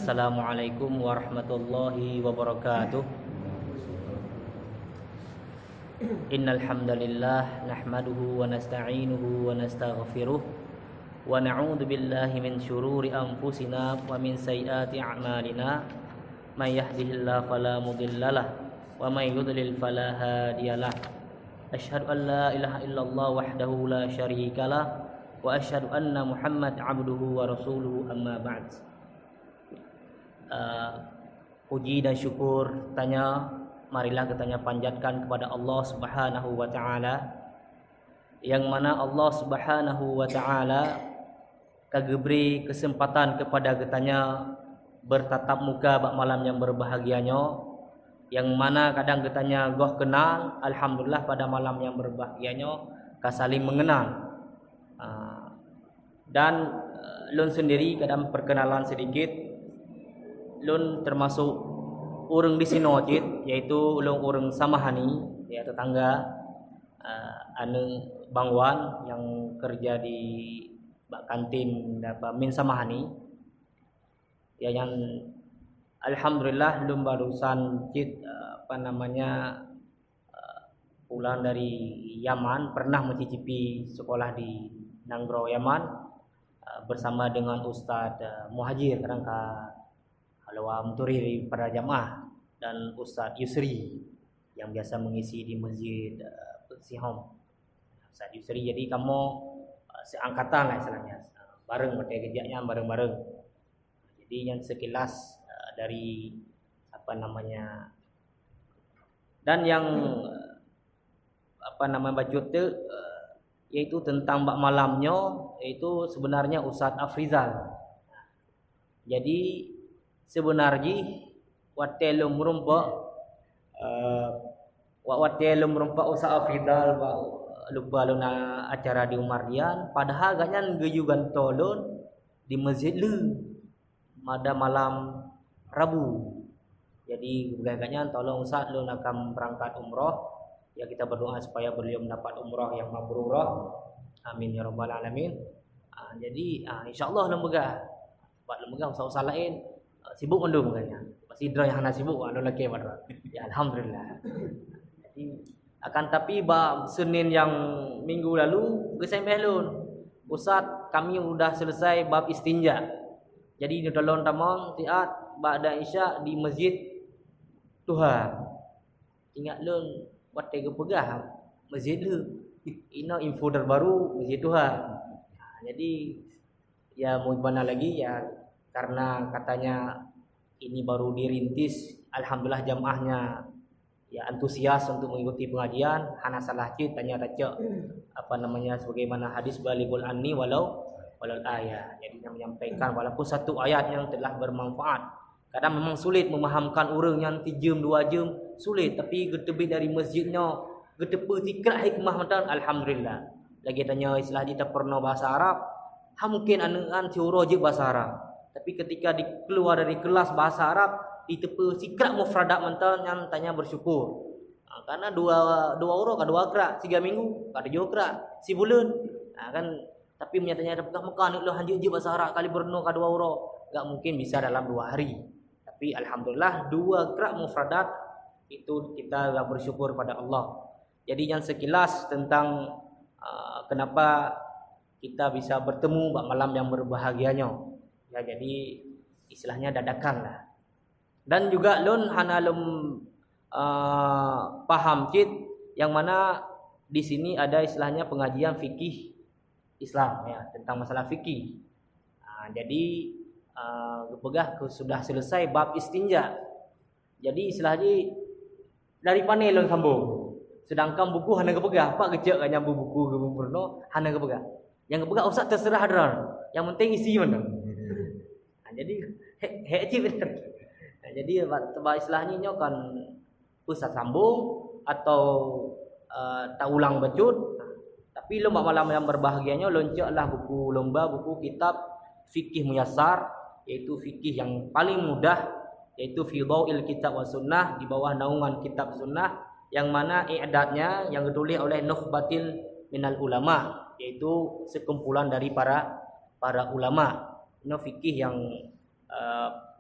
Assalamualaikum warahmatullahi wabarakatuh. Innal hamdalillah nahmaduhu wa nasta'inuhu wa nastaghfiruh wa na'udzu billahi min syururi anfusina wa min sayyiati a'malina. May yahdihillahu fala mudhillalah wa may yudlil fala hadiyalah. Asyhadu an la ilaha illallah wahdahu la syarikalah wa asyhadu anna Muhammad 'abduhu wa rasuluhu, amma ba'd. Puji dan syukur marilah kita panjatkan kepada Allah Subhanahu wa taala, yang mana Allah Subhanahu wa taala kageberi kesempatan kepada kita bertatap muka bak malam yang berbahagianya, yang mana kadang kita goh kenal, alhamdulillah pada malam yang berbahagianya ka saling mengenal. Dan lun sendiri kadang perkenalan sedikit. Lun termasuk orang di sini wajib, yaitu ulung orang Samahani, ya tetangga anu Bangwan yang kerja di kantin Min Samahani. Ya, yang alhamdulillah lun barusan pulang dari Yaman, pernah mencicipi sekolah di Nanggro Yaman bersama dengan Ustadz Muhajir Rangka Alawa Muturi pada jamaah, dan Ustadz Yusri yang biasa mengisi di Masjid Sihom. Ustadz Yusri, jadi kamu seangkatan lah istilahnya, bareng kerjanya bareng-bareng. Jadi yang sekilas dari dan yang bacot tu yaitu tentang bak malamnya, yaitu sebenarnya Ustadz Afrizal. Jadi sebenarnya watelum merumpak Ustadz Afrizal lupa luna acara di Umardian, padahal agaknya geyugan tolon di masjid lu pada malam Rabu. Jadi agaknya tolong Ustadz lu akan berangkat umroh, ya kita berdoa supaya beliau mendapat umroh yang mabrurah, amin ya rabbal alamin. Jadi insyaallah lembaga usaha lain sibuk mendung katanya. Masih dra yang hana sibuk anu lagi pada. Ya alhamdulillah. Jadi akan tapi Senin yang minggu lalu gesembeh lun. Ustaz, kami sudah selesai bab istinja. Jadi di dalam tamam tiat ba'da isya di masjid Tuhan. Ingat lun buat tega pegah masjid lu. Ini info terbaru masjid Tuhan. Jadi ya mau gimana lagi ya, karena katanya ini baru dirintis, alhamdulillah jamaahnya ya antusias untuk mengikuti pengajian. Hana salah tanya sebagaimana hadis baligul anni walau ayat. Jadi yang menyampaikan walaupun satu ayat yang telah bermanfaat. Kadang memang sulit memahamkan orang yang 3 jam 2 jam, sulit, tapi getebih dari masjidnya getepe tikrak hikmah mantan, alhamdulillah. Lagi tanya istilah kita pernah bahasa Arab, mungkin anean teori je bahasa Arab. Tapi ketika keluar dari kelas bahasa Arab, ditepe sikrak mufradat mental yang tanya bersyukur. Karena dua orang ke 2 kerak 3 minggu, kada 2 kerak si bulan. Kan tapi menyatanya ada Mekah ni lo hanjut je bahasa Arab kali berno ke 2 orang. Enggak mungkin bisa dalam 2 hari. Tapi alhamdulillah 2 kerak mufradat itu kita bersyukur pada Allah. Jadi yang sekilas tentang kenapa kita bisa bertemu malam yang berbahagianya. Ya, jadi istilahnya dadakan lah. Dan juga lun hana lum paham cit yang mana di sini ada istilahnya pengajian fikih Islam ya, tentang masalah fikih. Jadi sudah selesai bab istinja. Jadi istilahnya dari panel lun sambung. Sedangkan buku hana kepegah, apa kecek kan nyambung buku ke Bruno hana kepegah. Yang kepegah ustaz terserah hadran. Yang penting isi mana. Jadi heci betul. Jadi istilahnya kan pusat sambung atau tak ulang bacut. Tapi lomba malam yang berbahagianya loncaklah buku kitab fikih muyassar, yaitu fikih yang paling mudah, yaitu fi dhawil kitab wa sunnah, di bawah naungan kitab sunnah, yang mana i'dadnya yang ditulis oleh nukhbatil minal ulama, yaitu sekumpulan dari para ulama. Ini fikih yang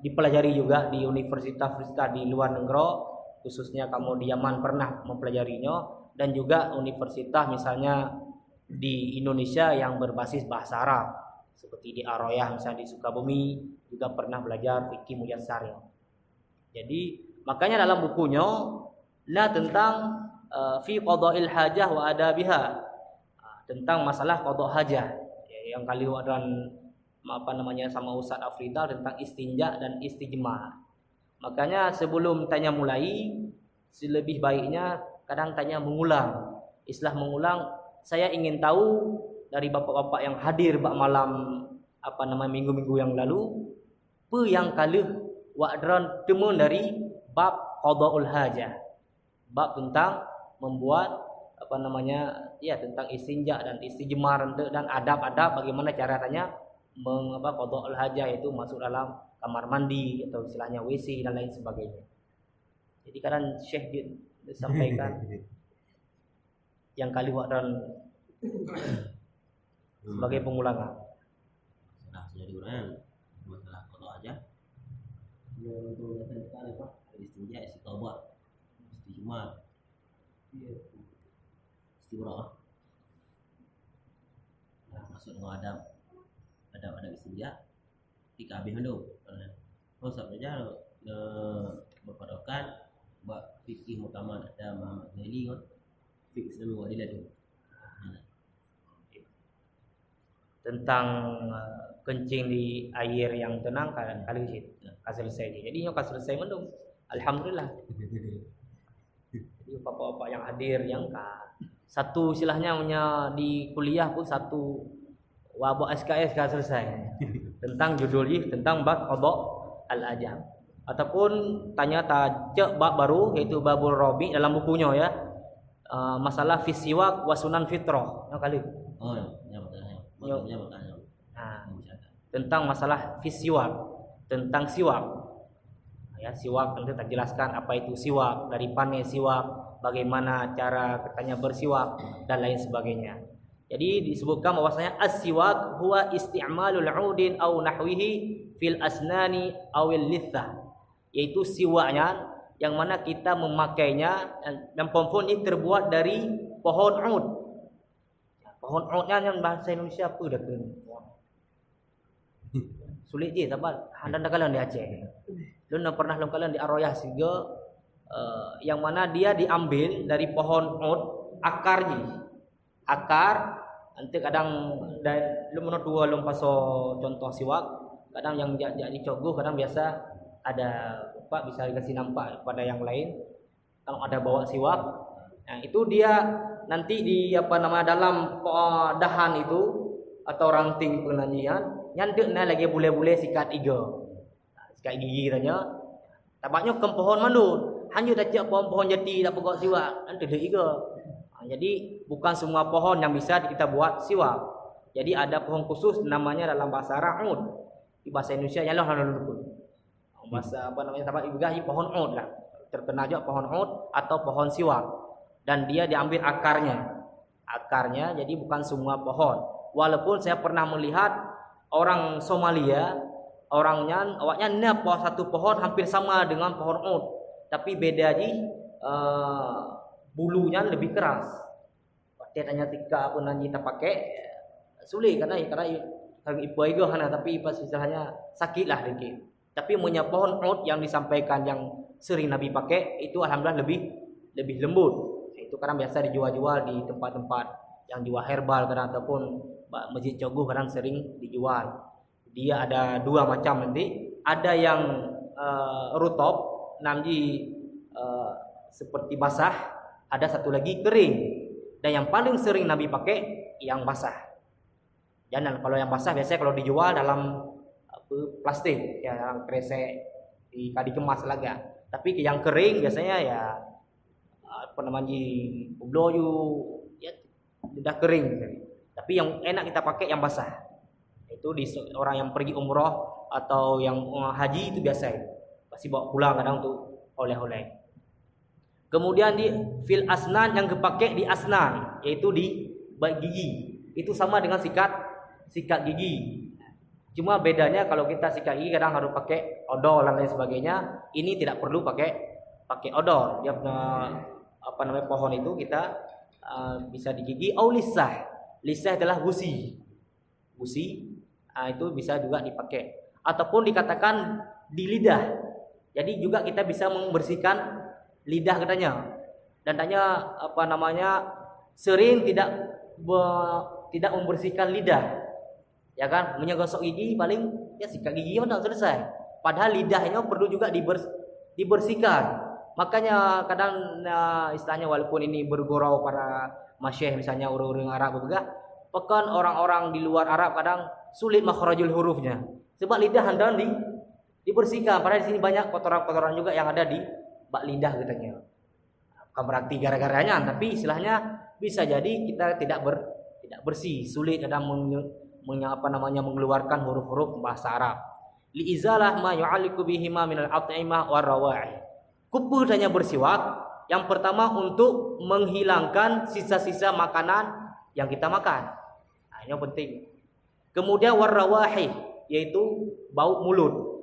dipelajari juga di universitas-universitas di luar negeri, khususnya kamu di Yaman pernah mempelajarinya, dan juga universitas misalnya di Indonesia yang berbasis bahasa Arab seperti di Ar-Royah misalnya di Sukabumi juga pernah belajar fikih muyassar ya. Jadi makanya dalam bukunya la tentang fi qada'il hajah wa adabiha, tentang masalah qada' hajah ya, yang kali dan sama Ustaz Afridal tentang istinja dan istijmar. Makanya sebelum tanya mulai, lebih baiknya kadang tanya mengulang. Istilah mengulang, saya ingin tahu dari bapak-bapak yang hadir bak malam minggu-minggu yang lalu, apa yang kalih wa'dran temun dari bab qada'ul hajah. Bab tentang membuat tentang istinja dan istijmar dan adab-adab bagaimana cara tanya qada'ul hajah, itu masuk dalam kamar mandi atau istilahnya WC dan lain sebagainya. Jadi kadang Syekh disampaikan yang kali wa'dan sebagai pengulangan. Nah, jadi urang masalah qada' hajah. Ya untuk datang apa? Istinja, istitobat, istijmar. Iya. Istibra. Nah, masuk dengan adab istinja. Ketika habis mandu. Konsep saja berpadukan buat fikih muktamad ada Muhammad Ghazali kan. Fikih Islam wa Adilatu. Tentang kencing di air yang tenang kali situ. Selesai. Jadi nyoka selesai mandu. Alhamdulillah. Jadi bapak-bapak yang hadir yang satu istilahnya di kuliah pun satu wabak SKS selesai tentang judulnya tentang bab qada' al-ajab, ataupun tanya tajak bab baru yaitu babul rabi dalam bukunya ya, masalah fisiwak wa sunan fitrah yang kali tentang masalah fisiwak, tentang siwak ya. Siwak nanti tak jelaskan apa itu siwak, dari mana siwak, bagaimana cara katanya bersiwak dan lain sebagainya. Jadi disebutkan bahwasanya as-siwak huwa isti'malul 'udin aw nahwihi fil asnani awil lithah, yaitu siwaknya yang mana kita memakainya dan pohon ini terbuat dari pohon ud. Pohon udnya yang bahasa Indonesia apa dah kan? Sulit je tapi handan kalian di Aceh. Lun pernah kalian di Ar-Royah juga yang mana dia diambil dari pohon ud akarnya. Akar nanti kadang dan lu menurut lu paso contoh siwak, kadang yang jadi cogo kadang biasa ada Pak bisa dikasih nampak pada yang lain kalau ada bawa siwak. Nah, itu dia nanti di dalam dahan itu atau ranting penyanyian nyandekna lagi bule-bule sikat iga. Sikat gigi tanya. Tabaknya ke pohon mandu, hanya dah tiap pohon-pohon jati tak pegak siwak, nanti dia iga. Jadi bukan semua pohon yang bisa kita buat siwak. Jadi ada pohon khusus namanya dalam bahasa Arab ud. Di bahasa Indonesia ialah halul. Bahasa tempat ibadah pohon ud lah. Terkenal juga pohon ud atau pohon siwak. Dan dia diambil akarnya. Akarnya jadi bukan semua pohon. Walaupun saya pernah melihat orang Somalia, awaknya napa satu pohon hampir sama dengan pohon ud, tapi beda aja bulunya lebih keras. Dia tanya tika apa nanti kita pakai sulit karena ibu ego hana, tapi pas istilahnya sakitlah dikit. Tapi punya pohon ud yang disampaikan yang sering Nabi pakai itu alhamdulillah lebih lembut. Itu kadang biasa dijual-jual di tempat-tempat yang jual herbal kadang, ataupun masjid Coguh kadang sering dijual. Dia ada dua macam nanti. Ada yang rutop namji seperti basah, ada satu lagi kering. Dan yang paling sering Nabi pakai yang basah. Jangan kalau yang basah biasanya kalau dijual dalam plastik ya, dalam kresek dikemas laga. Tapi yang kering biasanya ya bloyu ya sudah kering. Tapi yang enak kita pakai yang basah. Itu di orang yang pergi umroh atau yang haji itu biasa ya. Pasti bawa pulang kadang untuk oleh-oleh. Kemudian di fil asnan yang dipakai di asnan, yaitu di gigi. Itu sama dengan sikat gigi. Cuma bedanya kalau kita sikat gigi kadang harus pakai odol dan lain sebagainya. Ini tidak perlu pakai odol. Dia pohon itu kita bisa digigi. Au lisah. Lisah adalah gusi. Itu bisa juga dipakai. Ataupun dikatakan di lidah. Jadi juga kita bisa membersihkan lidah katanya. Dan tanya sering tidak membersihkan lidah. Ya kan, menyegosok gigi paling ya sikat gigi udah selesai. Padahal lidahnya perlu juga dibersihkan. Makanya kadang istilahnya walaupun ini bergurau para masyayikh misalnya orang-orang Arab juga, bahkan orang-orang di luar Arab kadang sulit makhrajul hurufnya. Sebab lidah hendak dibersihkan. Padahal di sini banyak kotoran-kotoran juga yang ada di bak lidah katanya. Bukan berarti gara-garanya, tapi istilahnya bisa jadi kita tidak bersih, sulit kadang mengeluarkan huruf-huruf bahasa Arab. Liizalah ma yu'alliqu bihima minal at'imah war rawa'i. Kepadanya bersiwak yang pertama untuk menghilangkan sisa-sisa makanan yang kita makan. Ini penting. Kemudian war rawahi yaitu bau mulut.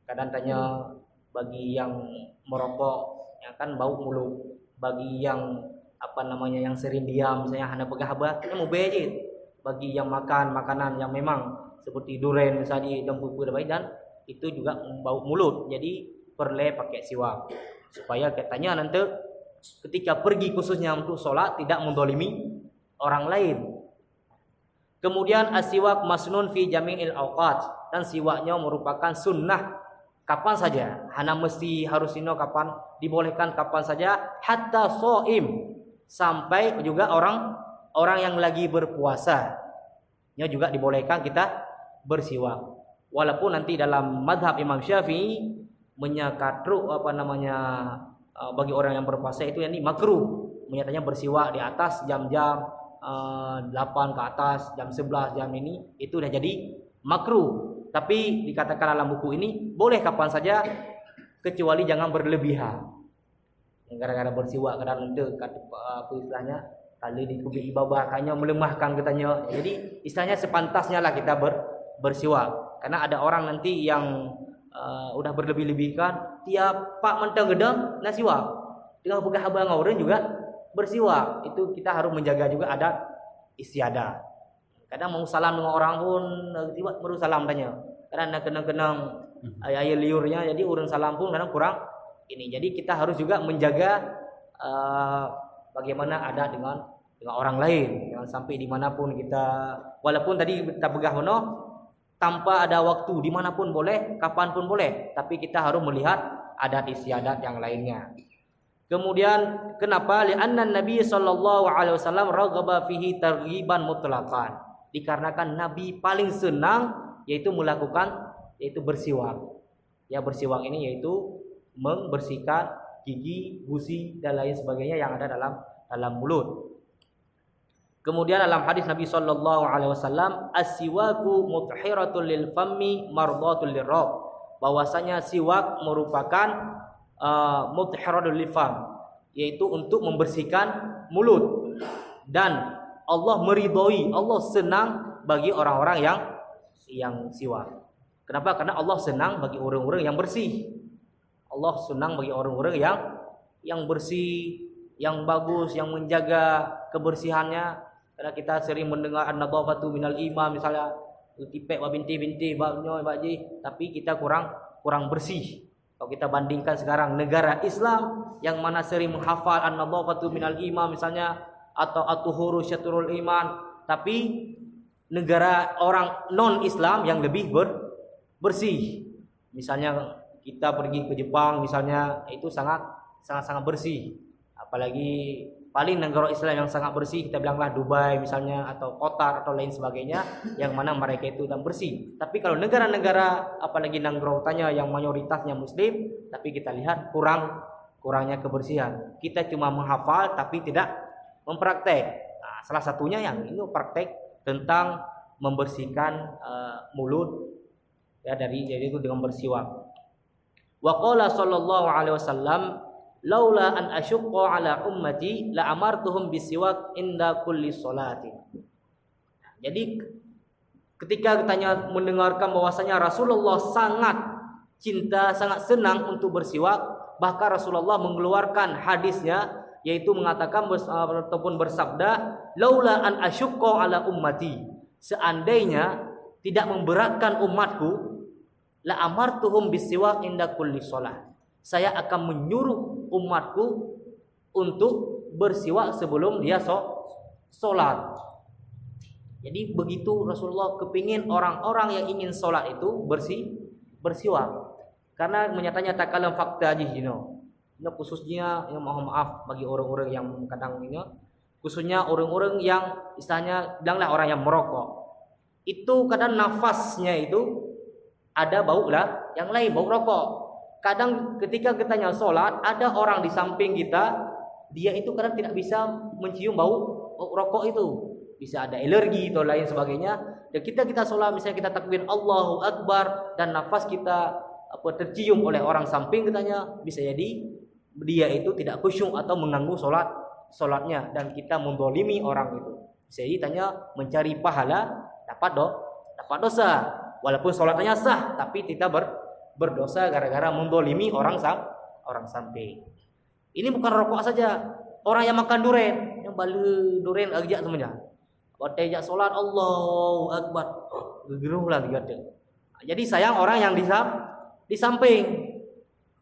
Kadang tanya bagi yang merokok ya kan bau mulut. Bagi yang yang sering diam misalnya hanya begah-begah mau beje. Bagi yang makan makanan yang memang seperti durian misalnya dan pupuk dan itu juga bau mulut. Jadi perlu pakai siwak supaya katanya nanti ketika pergi khususnya untuk sholat tidak mendolimi orang lain. Kemudian asiwak masnun fi jami'il awqat, dan siwaknya merupakan sunnah kapan saja. Hana mesti harus kapan, dibolehkan kapan saja. Hatta shaim, sampai juga orang yang lagi berpuasa nya juga dibolehkan kita bersiwak. Walaupun nanti dalam madhab Imam Syafi'i menyakatru bagi orang yang berpuasa itu yang makruh, menyatakan bersiwak di atas jam-jam 8 ke atas, jam 11 jam ini itu udah jadi makruh. Tapi dikatakan dalam buku ini boleh kapan saja kecuali jangan berlebihan. Gara-gara bersiwak kadang istilahnya kali di kubik ibadah hanya melemahkan katanya. Jadi istilahnya sepantasnya lah kita bersiwak. Karena ada orang nanti yang udah berlebih-lebihkan tiap pak mentang gedang nak siwak. Dengan pegah abang orang juga bersiwak. Itu kita harus menjaga juga adat istiadat. Kadang mau salam dengan orang pun siwak baru salam tanya. Kadang nak kenang-kenang ayah liurnya jadi urun salam pun kadang kurang ini. Jadi kita harus juga menjaga bagaimana ada dengan orang lain. Jangan sampai dimanapun kita, walaupun tadi kita pegah tanpa ada waktu, dimanapun boleh, kapanpun boleh, tapi kita harus melihat adat istiadat yang lainnya. Kemudian kenapa? Li'anna Nabi sallallahu alaihi wasallam raghaba fihi targhiban mutlaqan. Dikarenakan Nabi paling senang yaitu bersiwak. Ya, bersiwak ini yaitu membersihkan gigi, gusi dan lain sebagainya yang ada dalam mulut. Kemudian dalam hadis Nabi sallallahu alaihi wasallam, as-siwaku mutahhiratul lil fammi mardatul lirabb. Bahwasanya siwak merupakan mutahhiratul lil fam, yaitu untuk membersihkan mulut, dan Allah meridhoi, Allah senang bagi orang-orang yang siwak. Kenapa? Karena Allah senang bagi orang-orang yang bersih. Allah senang bagi orang-orang yang bersih, yang bagus, yang menjaga kebersihannya. Karena kita sering mendengar an-nadhafatu minal iman, misalnya tipek wa binti-binti babnya baji, tapi kita kurang bersih. Kalau kita bandingkan sekarang negara Islam yang mana sering menghafal an-nadhafatu minal iman misalnya, atau at-tuhuru syatrul iman, tapi negara orang non-Islam yang lebih bersih. Misalnya kita pergi ke Jepang misalnya, itu sangat bersih. Apalagi paling negara Islam yang sangat bersih kita bilanglah Dubai misalnya, atau Qatar atau lain sebagainya, yang mana mereka itu dan bersih. Tapi kalau negara-negara apalagi negara utama yang mayoritasnya muslim, tapi kita lihat kurangnya kebersihan. Kita cuma menghafal tapi tidak mempraktek. Nah, salah satunya yang ini praktek tentang membersihkan mulut ya dari itu dengan bersiwak. Wa qala sallallahu alaihi wasallam, laula an asyqa ala ummati la amartuhum bisiwak inda kulli salatin. Jadi ketika ditanya mendengarkan bahwasanya Rasulullah sangat cinta, sangat senang untuk bersiwak, bahkan Rasulullah mengeluarkan hadisnya yaitu mengatakan ataupun bersabda, laula an asyqa ala ummati, seandainya tidak memberatkan umatku, la amartuhum bisiwak inda kulli shalah, saya akan menyuruh umatku untuk bersiwak sebelum dia solat. Jadi begitu Rasulullah kepingin orang-orang yang ingin solat itu bersiwak. Karena menyatanya tak kalam fakta jino. Ini khususnya yang mohon maaf bagi orang-orang yang kadang ini, khususnya orang-orang yang istilahnya bilanglah orang yang merokok. Itu kadang nafasnya itu ada bau lah, yang lain bau rokok. Kadang ketika kita solat, ada orang di samping kita, dia itu kadang tidak bisa mencium bau rokok itu. Bisa ada alergi atau lain sebagainya. Dan kita solat, misalnya kita takbir Allahu Akbar dan nafas kita tercium oleh orang samping, katanya bisa jadi dia itu tidak khusyuk atau mengganggu solatnya, dan kita mendolimi orang itu. Bisa jadi tanya mencari pahala, dapat dosa. Walaupun solatnya sah, tapi kita berdosa gara-gara mendolimi orang samping. Ini bukan rokok saja, orang yang makan durian, yang balu durian agak semuanya. Waktu ajak solat Allahu Akbar, gerulah digade. Jadi sayang orang yang di samping.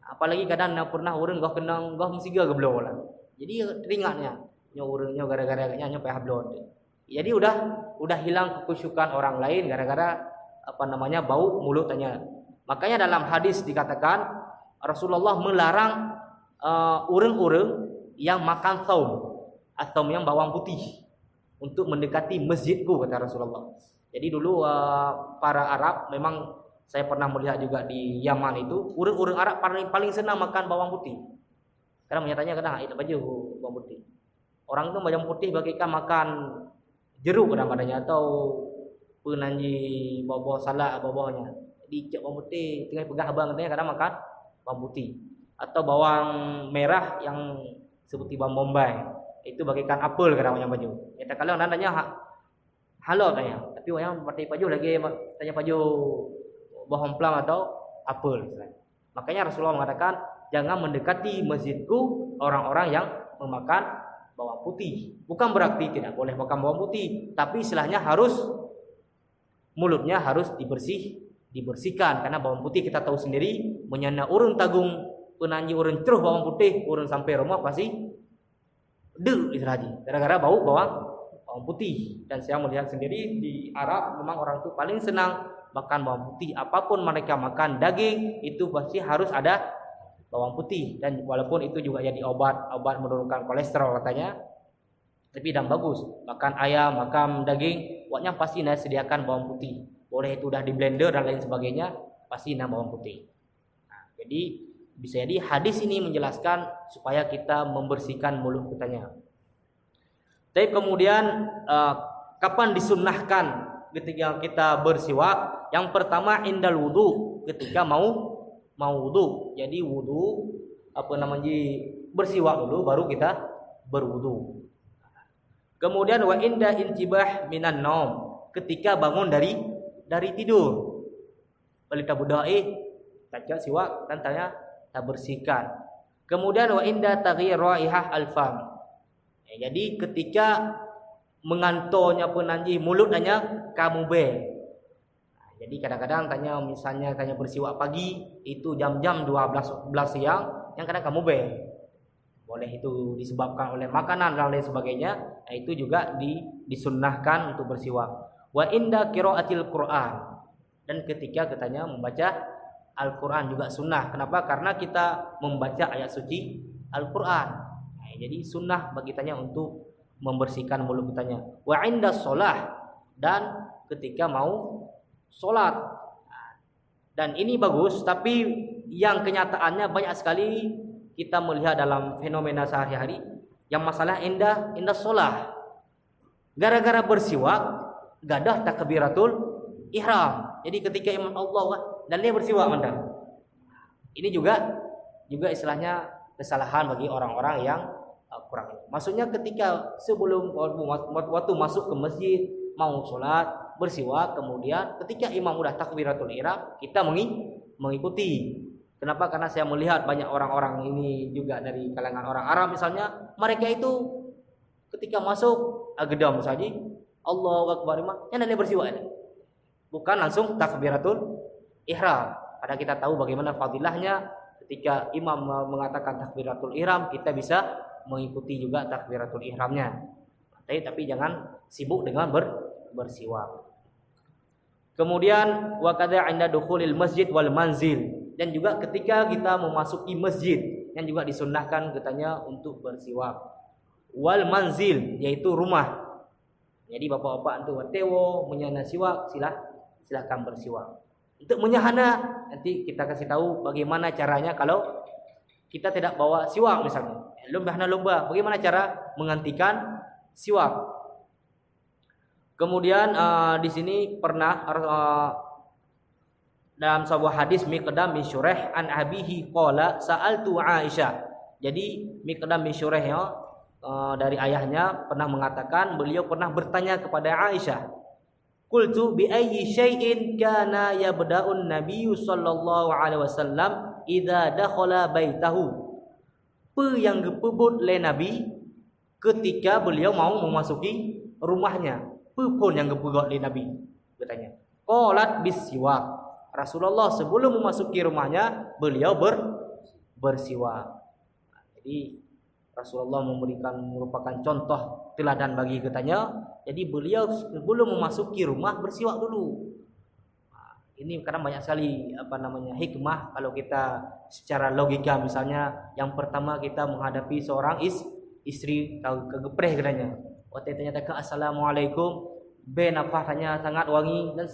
Apalagi kadang pernah orang gak kenang gak mesti gak geblo lah. Jadi teringatnya nyorengnya gara-gara nya payah blod. Jadi udah hilang kekhusyukan orang lain gara-gara bau mulutnya. Makanya dalam hadis dikatakan Rasulullah melarang orang-orang yang makan thaum yang bawang putih untuk mendekati masjidku, kata Rasulullah. Jadi dulu para Arab, memang saya pernah melihat juga di Yaman itu, orang-orang Arab paling senang makan bawang putih. Karena menyatanya kadang itu baju bawang putih. Orang itu bawang putih bagikan makan jeruk kadang-kadangnya, atau penanji bawa salak bawahnya. Jadi cek bawang putih, tengah pegang abang katanya kadang makan bawang putih. Atau bawang merah yang seperti bawang bombay, itu bagikan apel kadang-kadang baju. Ya kalau nanya halo tanya, tapi yang pakai baju lagi tanya baju bawang plam atau apel. Makanya Rasulullah mengatakan jangan mendekati masjidku orang-orang yang memakan bawang putih. Bukan berarti tidak boleh makan bawang putih, tapi istilahnya mulutnya harus dibersihkan, karena bawang putih kita tahu sendiri menyana urun tagung penanji urun ceruh bawang putih, urun sampai rumah pasti istilahnya gara-gara bau bawang putih. Dan saya melihat sendiri di Arab memang orang itu paling senang makan bawang putih. Apapun mereka makan, daging itu pasti harus ada bawang putih. Dan walaupun itu juga jadi obat menurunkan kolesterol katanya, tapi dan bagus. Makan ayam, makan daging, pokoknya pasti sediakan bawang putih. Boleh itu udah di blender dan lain sebagainya, pasti bawang putih. Nah, jadi bisa jadi hadis ini menjelaskan supaya kita membersihkan mulut kitanya. Tapi kemudian kapan disunnahkan ketika kita bersiwak? Yang pertama indal wudu, ketika mau wudu. Jadi wudu bersiwak dulu baru kita berwudu. Kemudian wa inda intibah minan naum, ketika bangun dari tidur. Balita budai tajak siwak dan tanya tak bersihkan. Kemudian wa inda taghyir raihah al-fam. Jadi ketika mengantornya penanji mulutnya kamu be. Jadi kadang-kadang misalnya tanya bersiwak pagi itu jam-jam 12 siang, yang kadang kamu be. Boleh itu disebabkan oleh makanan dan lain sebagainya. Nah, itu juga disunnahkan untuk bersiwak. Wa inda qiraatil Qur'an, dan ketika katanya membaca Al-Qur'an juga sunnah. Kenapa? Karena kita membaca ayat suci Al-Qur'an. Nah, jadi sunnah bagi tanya untuk membersihkan mulut kitanya. Wa inda shalah, dan ketika mau solat. Dan ini bagus, tapi yang kenyataannya banyak sekali kita melihat dalam fenomena sehari-hari yang masalah indah solah. Gara-gara bersiwak gadah takbiratul ihram. Jadi ketika imam Allah dan dia bersiwak anda. Ini juga istilahnya kesalahan bagi orang-orang yang kurang. Maksudnya ketika sebelum waktu masuk ke masjid mau solat, bersiwak. Kemudian ketika imam udah takbiratul ihram, kita mengikuti. Kenapa? Karena saya melihat banyak orang-orang ini juga dari kalangan orang Arab misalnya, mereka itu ketika masuk agedam saja, Allahu Akbar, yang ada bersiwak ini. Bukan langsung takbiratul ihram. Padahal kita tahu bagaimana fadilahnya ketika imam mengatakan takbiratul ihram, kita bisa mengikuti juga takbiratul ihramnya. Tapi jangan sibuk dengan bersiwak. Kemudian wa kadza 'inda dukhulil masjid wal manzil, dan juga ketika kita memasuki masjid yang juga disunnahkan katanya untuk bersiwak. Wal manzil yaitu rumah. Jadi bapak-bapak untuk tewo menyana siwak, silakan bersiwak. Untuk menyahana nanti kita kasih tahu bagaimana caranya kalau kita tidak bawa siwak misalnya. Lomba, bagaimana cara menggantikan siwak. Kemudian di sini pernah dalam sebuah hadis Miqdam bin Syureh an abihi qala sa'altu Aisyah. Jadi Miqdam bin Syureh dari ayahnya pernah mengatakan beliau pernah bertanya kepada Aisyah, qultu bi ayyi syai'in kana yabda'un nabiyyu sallallahu alaihi wasallam idza dakhala baitahu. Apa yang gepebut oleh Nabi ketika beliau mau memasuki rumahnya? Apa pun yang gepebut oleh Nabi? Bertanya. Qalat bisiwak. Rasulullah sebelum memasuki rumahnya beliau bersiwak. Jadi Rasulullah merupakan contoh teladan bagi kitanya. Jadi beliau sebelum memasuki rumah bersiwak dulu. Ini karena banyak sekali hikmah kalau kita secara logika. Misalnya yang pertama kita menghadapi seorang istri kegepreh katanya. Waktu tanya assalamualaikum, nafasnya sangat wangi dan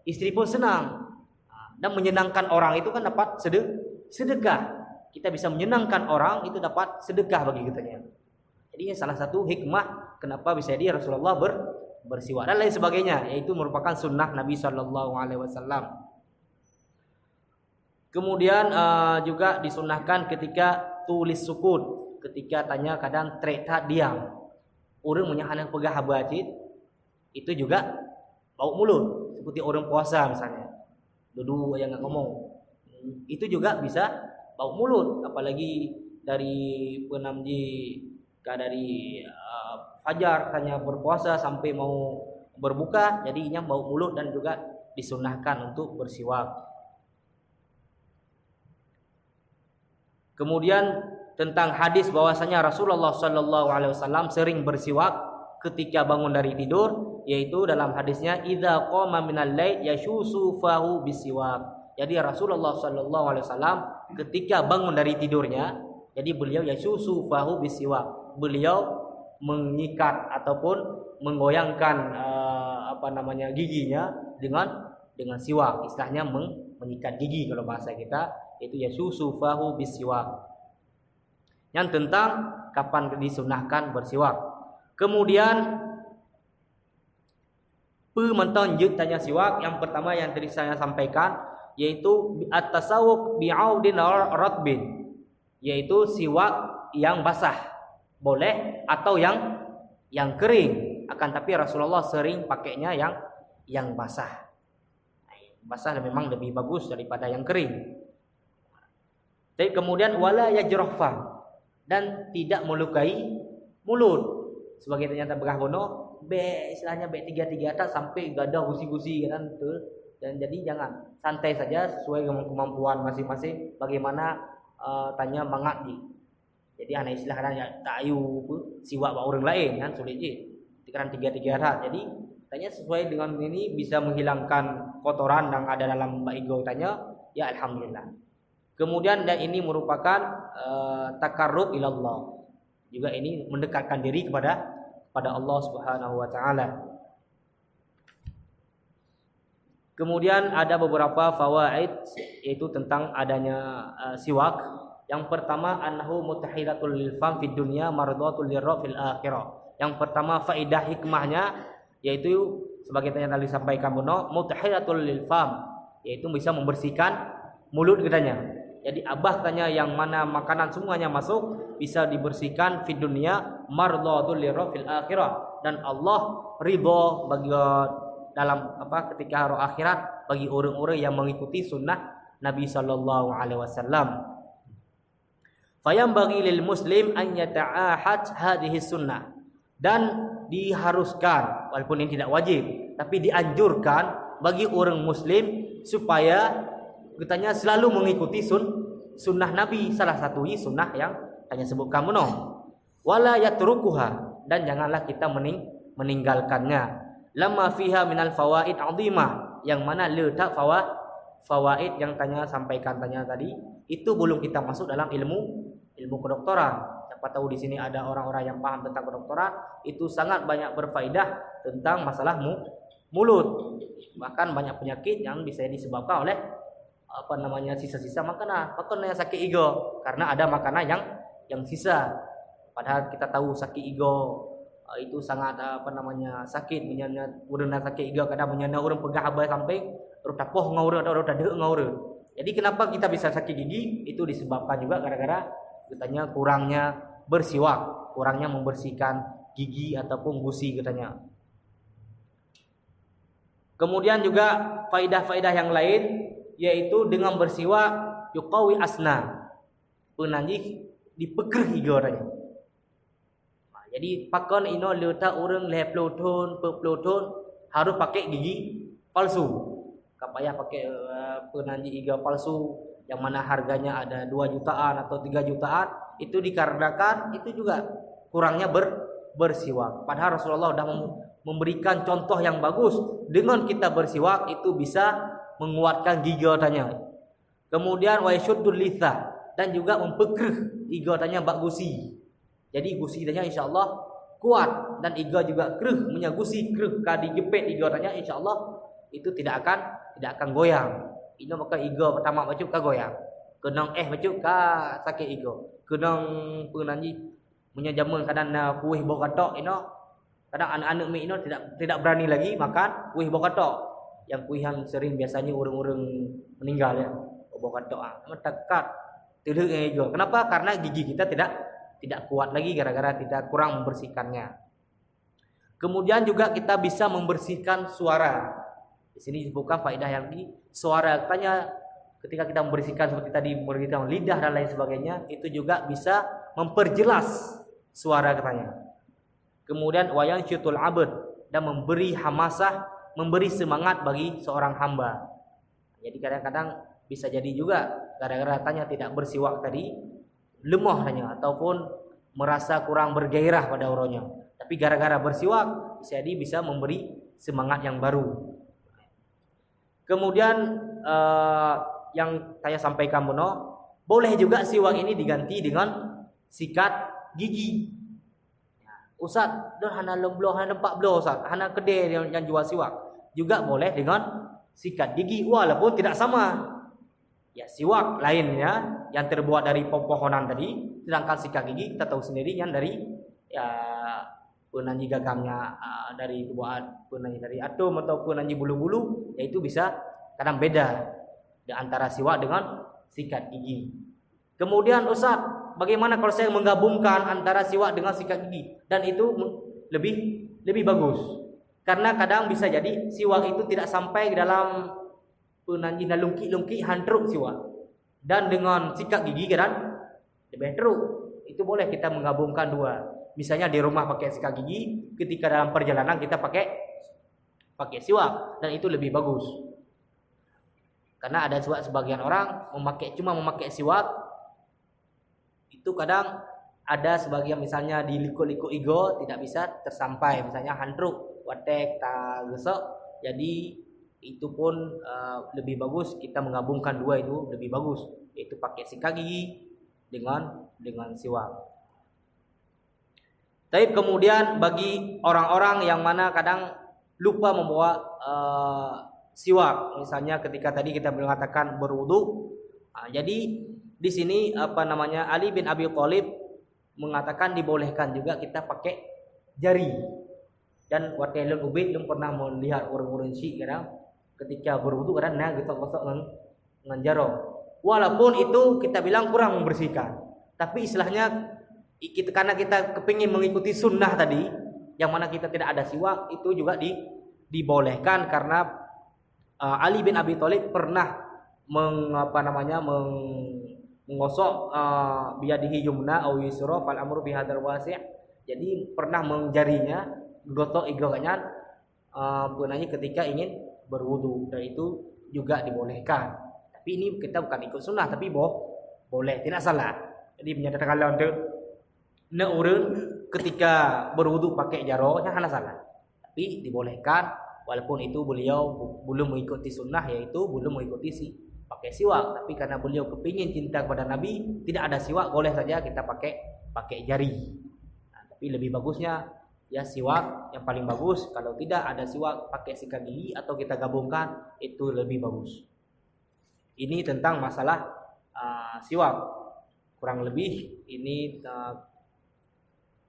istri pun senang. Dan menyenangkan orang itu kan dapat sedekah. Kita bisa menyenangkan orang itu dapat sedekah bagi kitanya. Jadi ini salah satu hikmah kenapa bisa jadi Rasulullah bersiwak dan lain sebagainya, yaitu merupakan sunnah Nabi Sallallahu Alaihi Wasallam. Kemudian juga disunnahkan ketika tulis sukut, ketika tanya kadang treta diam, orang menyahan pegah habajit itu juga bau mulut seperti orang puasa misalnya, duduk yang nggak ngomong, itu juga bisa bau mulut, apalagi dari penamji dari fajar tanya berpuasa sampai mau berbuka, jadinya bau mulut dan juga disunnahkan untuk bersiwak. Kemudian tentang hadis bahwasanya Rasulullah sallallahu alaihi wasallam sering bersiwak ketika bangun dari tidur, yaitu dalam hadisnya idza qama minal lail yashusu fahu bisiwak. Jadi Rasulullah sallallahu alaihi wasallam ketika bangun dari tidurnya, jadi beliau yashusu fahu bisiwak. Beliau mengikat ataupun menggoyangkan giginya dengan siwak. Istilahnya mengikat gigi kalau bahasa kita, itu yashusu fahu bisiwak. Yang tentang kapan disunahkan bersiwak. Kemudian pementonjuk tanya siwak yang pertama yang tadi saya sampaikan, yaitu at-tasawwuk bi'audin ratbin, yaitu siwak yang basah boleh atau yang kering, akan tapi Rasulullah sering pakainya yang basah. Basah memang lebih bagus daripada yang kering. Tapi kemudian wala yajrah fam, dan tidak melukai mulut. Sebagai ternyata begah bono istilahnya tiga atas sampai gadah gusi-gusi kan betul. Dan jadi jangan, santai saja sesuai dengan kemampuan masing-masing. Bagaimana tanya mangati. Jadi anak istilah kadang tak ayu siwak bak orang lain kan sulit je. Dikaran tiga atas. Jadi tanya sesuai dengan ini bisa menghilangkan kotoran yang ada dalam baigo tanya, ya alhamdulillah. Kemudian dan ini merupakan takarrub ilallah. Juga ini mendekatkan diri kepada Allah Subhanahu wa taala. Kemudian ada beberapa fawaid yaitu tentang adanya siwak. Yang pertama annahu mutahidatul lil fam fid dunya mardatul lirra fil akhirah. Yang pertama faedah hikmahnya yaitu sebagai yang tadi disampaikan Bono, mutahidatul lil fam, yaitu bisa membersihkan mulut katanya. Jadi abah tanya yang mana makanan semuanya masuk bisa dibersihkan fid dunya mardatul lirra fil akhirah, dan Allah ridha bagi dalam ketika hari akhirat bagi orang-orang yang mengikuti sunnah Nabi sallallahu alaihi wasallam. Fayambaghi lil muslim an yata'ahad hadhihi sunnah, dan diharuskan, walaupun ini tidak wajib, tapi dianjurkan bagi orang muslim supaya katanya selalu mengikuti sunnah Nabi. Salah satu sunnah yang tanya sebutkan menom. Wala yatrukuha, dan janganlah kita meninggalkannya. Lamma fiha minal fawaid azimah, yang mana letak fawaid yang sampaikan tadi itu belum kita masuk dalam ilmu kedokteran. Siapa tahu di sini ada orang-orang yang paham tentang kedokteran, itu sangat banyak berfaedah tentang masalah mulut. Bahkan banyak penyakit yang bisa disebabkan oleh sisa-sisa makanan yang sakit igo, karena ada makanan yang sisa. Padahal kita tahu sakit igo itu sangat sakit, menyana urang sakit igo kadang menyana orang pegah abai sampai tapoh ngaurang atau tadeu ngaurang. Jadi kenapa kita bisa sakit gigi? Itu disebabkan juga gara-gara katanya kurangnya bersiwak, kurangnya membersihkan gigi ataupun gusi katanya. Kemudian juga faidah-faidah yang lain, yaitu dengan bersiwak yuqawi asna, penanjih dipekreh igo katanya. Jadi pakon ino letak orang leploton harus pakai gigi palsu. Kapaya pakai penanjih iga palsu yang mana harganya ada 2 jutaan atau 3 jutaan, itu dikarenakan itu juga kurangnya bersiwak. Padahal Rasulullah sudah memberikan contoh yang bagus, dengan kita bersiwak itu bisa menguatkan gigi katanya. Kemudian wa yashuddul litha, dan juga mempekreh iga katanya bak gusi. Jadi gusi katanya insyaallah kuat, dan iga juga kreh, punya gusi kreh kadi jepit iga katanya insyaallah itu tidak akan goyang. Ino maka iga pertama macam ka goyang. Kenang macam ka sakit iga. Kenang penanji punya zaman kadang kuih bau katok ino. Kadang anak-anak mi ino tidak berani lagi makan kuih bau katok. Yang kuih yang sering biasanya orang-orang meninggal ya. Bau katok tekat tidak iga. Kenapa? Karena gigi kita tidak kuat lagi gara-gara tidak kurang membersihkannya. Kemudian juga kita bisa membersihkan suara. Di sini disebutkan faedah yang di suara katanya, ketika kita membersihkan seperti tadi membersihkan lidah dan lain sebagainya, itu juga bisa memperjelas suara katanya. Kemudian wayang syutul abad, dan memberi hamasah, memberi semangat bagi seorang hamba. Jadi kadang-kadang bisa jadi juga gara-gara katanya tidak bersiwak tadi lemah katanya, ataupun merasa kurang bergairah pada orangnya. Tapi gara-gara bersiwak bisa memberi semangat yang baru. Kemudian yang saya sampaikan boleh juga siwak ini diganti dengan sikat gigi. Ustaz, dah hana lembloh, hana nempak bloh Ustaz, hana kedai yang jual siwak. Juga boleh dengan sikat gigi walaupun tidak sama. Ya, siwak lainnya yang terbuat dari pohonan tadi, sedangkan sikat gigi kita tahu sendiri yang dari penanji gagangnya, dari buat penanji dari atom atau penanji bulu-bulu, yaitu bisa kadang beda di antara siwak dengan sikat gigi. Kemudian Ustaz, bagaimana kalau saya menggabungkan antara siwak dengan sikat gigi? Dan itu lebih bagus. Karena kadang bisa jadi siwak itu tidak sampai dalam penanji lungki-lungki hantruk siwak. Dan dengan sikat gigi kan lebih teruk. Itu boleh kita menggabungkan dua. Misalnya di rumah pakai sikat gigi, ketika dalam perjalanan kita pakai siwak, dan itu lebih bagus. Karena ada sebagian orang cuma memakai siwak, itu kadang ada sebagian misalnya di liku-liku igo tidak bisa tersampai, misalnya hantruk, watek, tak gesok. Jadi itu pun lebih bagus kita menggabungkan dua, itu lebih bagus, yaitu pakai sikat gigi dengan siwak. Tapi kemudian bagi orang-orang yang mana kadang lupa membawa siwak, misalnya ketika tadi kita mengatakan berwudu, jadi di sini Ali bin Abi Thalib mengatakan dibolehkan juga kita pakai jari. Dan Watailun Ubaid belum pernah melihat orang-orang Syiah kadang ketika berwudu kadang gosok-gosok dengan jarum. Walaupun itu kita bilang kurang membersihkan, tapi istilahnya karena kita kepingin mengikuti sunnah tadi, yang mana kita tidak ada siwak, itu juga dibolehkan karena Ali bin Abi Thalib pernah menggosok biyadihi yumna aw yusra fal amru bi hadzal wasi'. Jadi pernah menjarinya gosok iganya punanya ketika ingin berwudu, dan itu juga dibolehkan. Tapi ini kita bukan ikut sunnah, tapi boleh, tidak salah. Jadi menyatakan kalau nak urun ketika berwudu pakai jaronya hana salah, tapi dibolehkan walaupun itu beliau belum mengikuti sunnah, yaitu belum mengikuti pakai siwak. Tapi karena beliau kepingin cinta kepada Nabi, tidak ada siwak, boleh saja kita pakai jari. Nah, tapi lebih bagusnya ya siwak yang paling bagus. Kalau tidak ada siwak, pakai sikat gigi atau kita gabungkan, itu lebih bagus. Ini tentang masalah siwak. Kurang lebih ini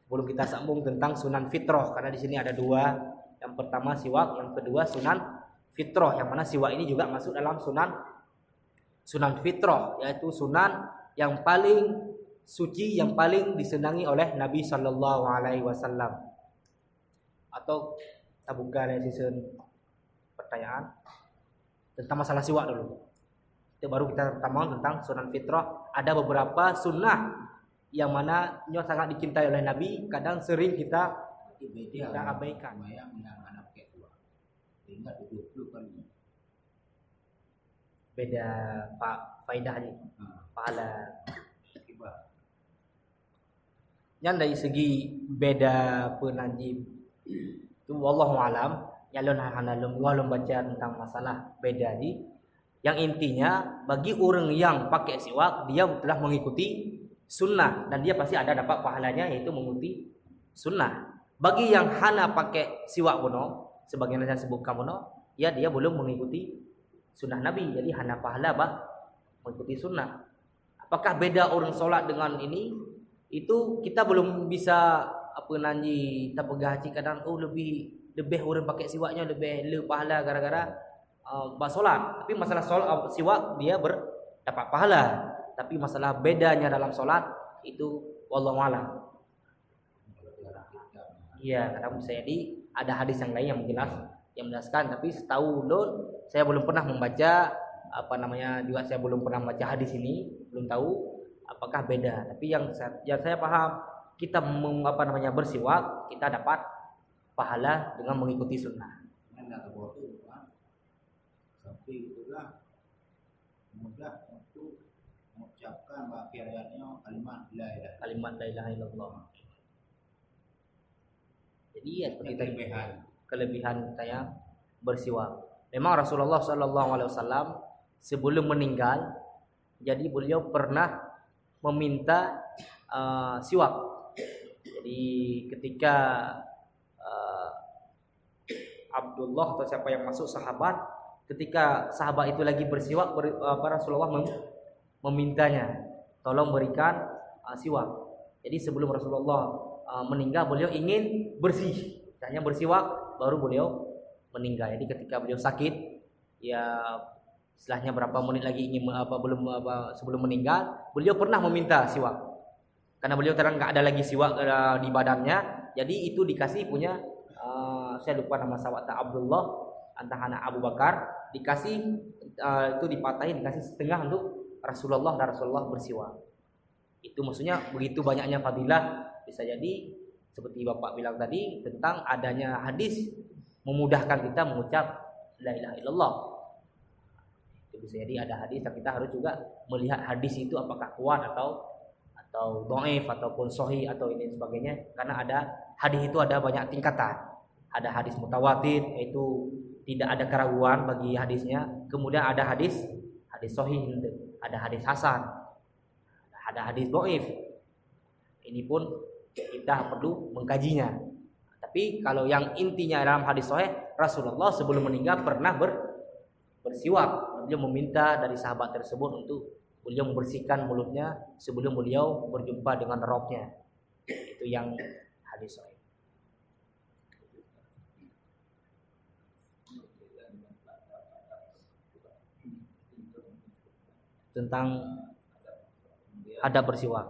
sebelum kita sambung tentang sunan fitrah, karena di sini ada dua. Yang pertama siwak, yang kedua sunan fitrah. Yang mana siwak ini juga masuk dalam sunan fitrah, yaitu sunan yang paling suci, yang paling disenangi oleh Nabi Sallallahu Alaihi Wasallam. Atau kita buka dari sisi pertanyaan tentang masalah siwak dulu. Itu baru kita pertama tentang sunan fitrah. Ada beberapa sunnah yang mana sangat dicintai oleh Nabi, kadang sering kita abaikan. Beda faedahnya, pahala. Yang dari segi beda penajim itu wallahu alam, nyalon hanalum walum baca tentang masalah beda di. Yang intinya bagi orang yang pakai siwak, dia telah mengikuti sunnah dan dia pasti ada dapat pahalanya, yaitu mengikuti sunnah. Bagi yang hana pakai siwak bono, sebagian saya sebutkan bono, ya dia belum mengikuti sunnah Nabi, jadi hana pahala mengikuti sunnah. Apakah beda orang solat dengan ini? Itu kita belum bisa kita pegaci kadang lebih orang pakai siwaknya lebih pahala gara-gara solat. Tapi masalah siwak dia berdapat pahala. Tapi masalah bedanya dalam solat itu wallahu a'lam. Iya, kadang bisa jadi ada hadis yang lain yang menjelaskan, tapi setahu saya belum pernah membaca juga saya belum pernah membaca hadis ini, belum tahu apakah beda. Tapi yang saya paham, kita bersiwak, kita dapat pahala dengan mengikuti sunnah. Tapi itulah mudah untuk mengucapkan akhirnya kalimat la ilaha illallah. Jadi ya seperti kelebihan saya bersiwak. Memang Rasulullah Sallallahu Alaihi Wasallam sebelum meninggal, jadi beliau pernah meminta siwak. Jadi ketika Abdullah atau siapa yang masuk sahabat, ketika sahabat itu lagi bersiwak, Rasulullah memintanya, tolong berikan siwak. Jadi sebelum Rasulullah meninggal, beliau ingin bersih, hanya bersiwak, baru beliau meninggal. Jadi ketika beliau sakit, ya setelahnya berapa menit lagi sebelum meninggal, beliau pernah meminta siwak. Karena beliau terang nggak ada lagi siwak di badannya, jadi itu dikasih punya saya lupa nama sahabat Abdullah antara Abu Bakar, dikasih itu dipatahin, dikasih setengah untuk Rasulullah, dan Rasulullah bersiwak. Itu maksudnya begitu banyaknya fadilah. Bisa jadi seperti Bapak bilang tadi tentang adanya hadis memudahkan kita mengucap la ilaha illallah. Itu bisa jadi ada hadis yang kita harus juga melihat hadis itu apakah kuat atau dhaif ataupun sahih atau ini sebagainya, karena ada hadis itu ada banyak tingkatan. Ada hadis mutawatir, yaitu tidak ada keraguan bagi hadisnya. Kemudian ada hadis sahih, ada hadis hasan, ada hadis dhaif. Ini pun kita perlu mengkajinya. Tapi kalau yang intinya dalam hadis sahih, Rasulullah sebelum meninggal pernah bersiwak. Beliau meminta dari sahabat tersebut untuk beliau membersihkan mulutnya sebelum beliau berjumpa dengan Rabbnya. Itu yang hadis sahih. Tentang adab bersiwak.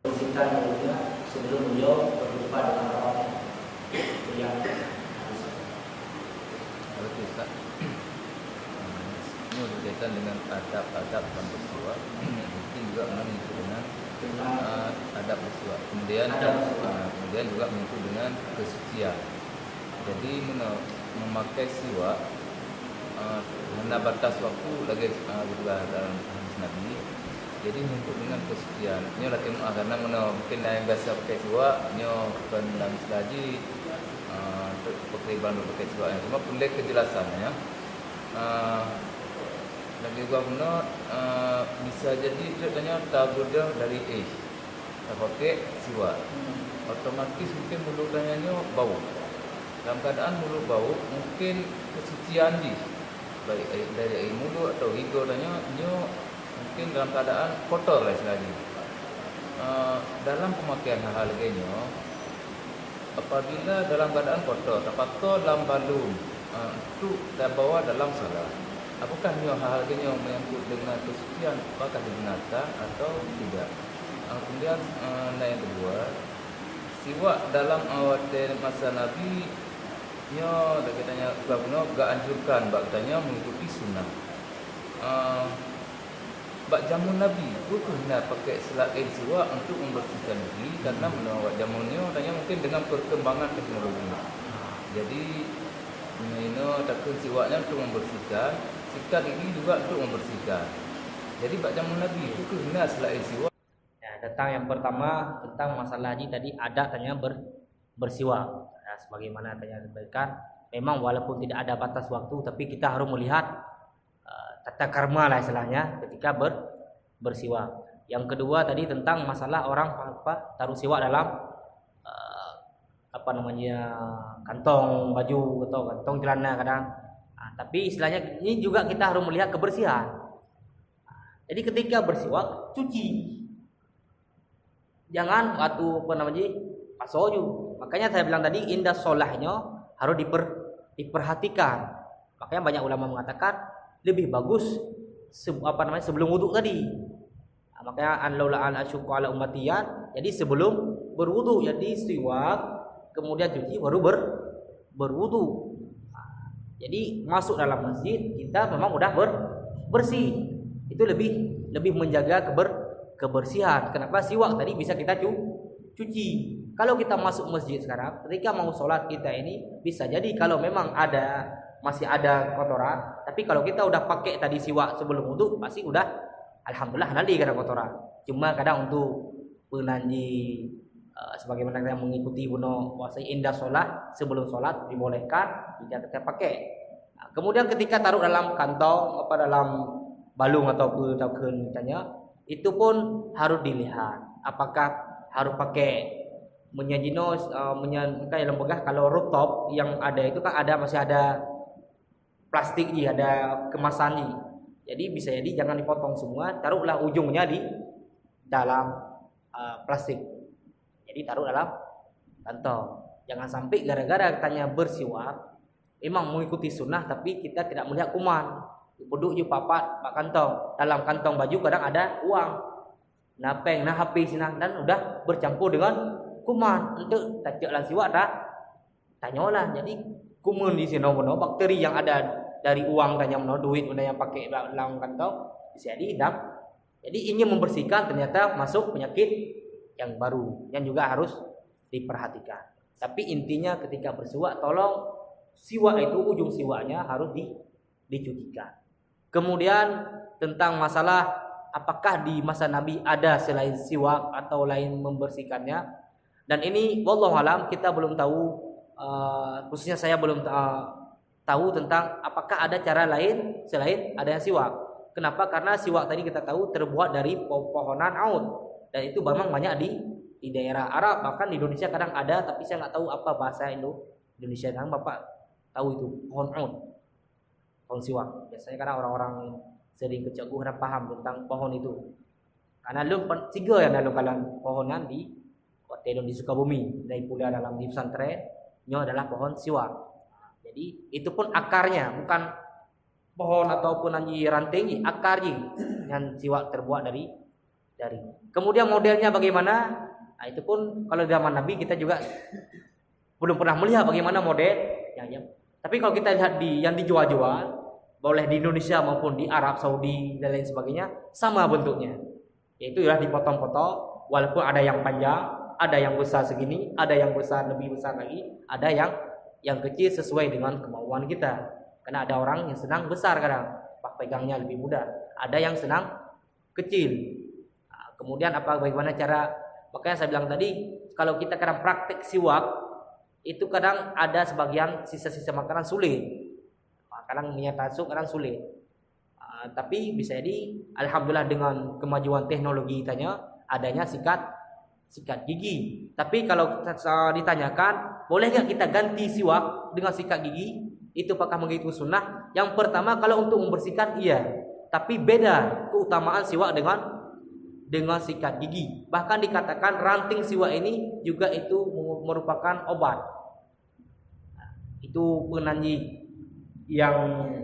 Bersihkan mulutnya sebelum beliau berjumpa dengan Rabbnya. Itu yang hadis sahih. berkaitan dengan adab-adab dalam bersiwak. Mungkin juga menyentuh dengan adab bersiwak. Kemudian juga menyentuh dengan kesucian. Jadi memakai siwak hanya batas waktu lagi juga dalam hadis Nabi. Jadi menyentuh dengan kesucian. Nyo lah tengok karena mungkin yang biasa pakai siwak, nyo bukan dalam selagi pakai bandu pakai siwak. Cuma boleh kejelasannya. Lagi juga benar bisa jadi dia tanya tabudah dari tak pakai siwak. Otomatis mungkin mulut tanyanya bau. Dalam keadaan mulut bau, mungkin kesucian baik dari air mulut atau hidung tanya nyo mungkin dalam keadaan kotor lah selagi. Dalam pemakaian hal-hal lainnya, apabila dalam keadaan kotor, terpaksa dalam balung itu dah bawa dalam salah. Apakah nyo hal-hal lainnya menyangkut dengan kesucian, apakah dibenarkan atau tidak? Kemudian yang kedua, siwak dalam awal masa Nabi nyo dah katanya bagno gak anjurkan, bak katanya mengikuti sunnah. Bak jamun Nabi bukan nak pakai selain siwak untuk membersihkan diri karena menawat jamunnya tanya mungkin dengan perkembangan teknologi. Jadi ini takkan siwaknya untuk membersihkan, sikat gigi juga untuk membersihkan. Jadi bak jamun Nabi bukan nak selain siwak. Ya, tentang yang pertama tentang masalah haji tadi ada tanya bersiwak. Ya, sebagaimana tanya sampaikan, memang walaupun tidak ada batas waktu tapi kita harus melihat tata karma lah istilahnya ketika bersiwak. Yang kedua tadi tentang masalah orang taruh siwak dalam kantong baju atau kantong celana kadang. Tapi istilahnya ini juga kita harus melihat kebersihan. Jadi ketika bersiwak cuci. Jangan waktu pasoju. Makanya saya bilang tadi indah solahnya harus diperhatikan. Makanya banyak ulama mengatakan lebih bagus sebelum wuduk tadi. Makanya anlaula an asyqa ala ummatiyan. Jadi sebelum berwuduk jadi siwak, kemudian cuci baru berwuduk. Jadi masuk dalam masjid kita memang udah bersih. Itu lebih menjaga kebersihan. Kenapa siwak tadi bisa kita cuci. Kalau kita masuk masjid sekarang, ketika mau sholat kita ini bisa jadi kalau memang masih ada kotoran, tapi kalau kita udah pakai tadi siwak sebelum wudu pasti udah alhamdulillah nali kada kotoran. Cuma kadang untuk penanji sebagaimana kita mengikuti puasa indah sholat sebelum sholat dibolehkan tidak kita pakai. Kemudian ketika taruh dalam kantong dalam balung atau misalnya itu pun harus dilihat apakah harus pakai kayak lembagah. Kalau rooftop yang ada itu kan masih ada plastik ada kemasan. Jadi bisa jadi jangan dipotong semua, taruhlah ujungnya di dalam plastik. Jadi taruh dalam kantong. Jangan sampai gara-gara katanya bersiwak memang mengikuti sunnah tapi kita tidak melihat kuman. Duduk je papat kantong. Dalam kantong baju kadang ada uang. Napeng, HP sinang dan udah bercampur dengan kuman. Untuk tajuklah siwak dah. Tanyalah. Jadi kuman di sini bakteri yang ada dari uang dan yang duit yang pakai dalam kantong bisa diidap. Jadi ingin membersihkan ternyata masuk penyakit yang baru yang juga harus diperhatikan. Tapi intinya ketika bersiwak tolong siwak itu ujung siwaknya harus dicucikan. Kemudian tentang masalah apakah di masa Nabi ada selain siwak atau lain membersihkannya. Dan ini wallahu alam kita belum tahu, khususnya saya belum tahu tentang apakah ada cara lain selain adanya siwak. Kenapa? Karena siwak tadi kita tahu terbuat dari pohonan aud dan itu memang banyak di daerah Arab, bahkan di Indonesia kadang ada tapi saya nggak tahu apa bahasa Indonesia. Kan Bapak tahu itu pohon aud, pohon siwak. Biasanya kadang orang-orang sering keceguh dan paham tentang pohon itu. Karena lu tiga yang dalam kalan pohonan di hotel di Sukabumi dari pula dalam di pesantren, ini adalah pohon siwak. Jadi itu pun akarnya bukan pohon ataupun ranting, akarnya yang siwak terbuat dari. Kemudian modelnya bagaimana? Nah, itu pun kalau zaman Nabi kita juga belum pernah melihat bagaimana model yang. Tapi kalau kita lihat yang dijual-jual boleh di Indonesia maupun di Arab Saudi dan lain sebagainya sama bentuknya, yaitu ya dipotong-potong, walaupun ada yang panjang, ada yang besar segini, ada yang besar lebih besar lagi, ada yang kecil sesuai dengan kemauan kita. Karena ada orang yang senang besar kadang, pegangnya lebih mudah, ada yang senang kecil. Nah, kemudian bagaimana cara, makanya saya bilang tadi kalau kita kadang praktek siwak itu kadang ada sebagian sisa-sisa makanan sulit, kadang minyak tasuk kadang sulit. Tapi bisa jadi alhamdulillah dengan kemajuan teknologi adanya sikat gigi. Tapi kalau ditanyakan boleh nggak kita ganti siwak dengan sikat gigi, itu apakah mengikuti sunnah? Yang pertama kalau untuk membersihkan iya, tapi beda keutamaan siwak dengan sikat gigi. Bahkan dikatakan ranting siwak ini juga itu merupakan obat. Itu penanji yang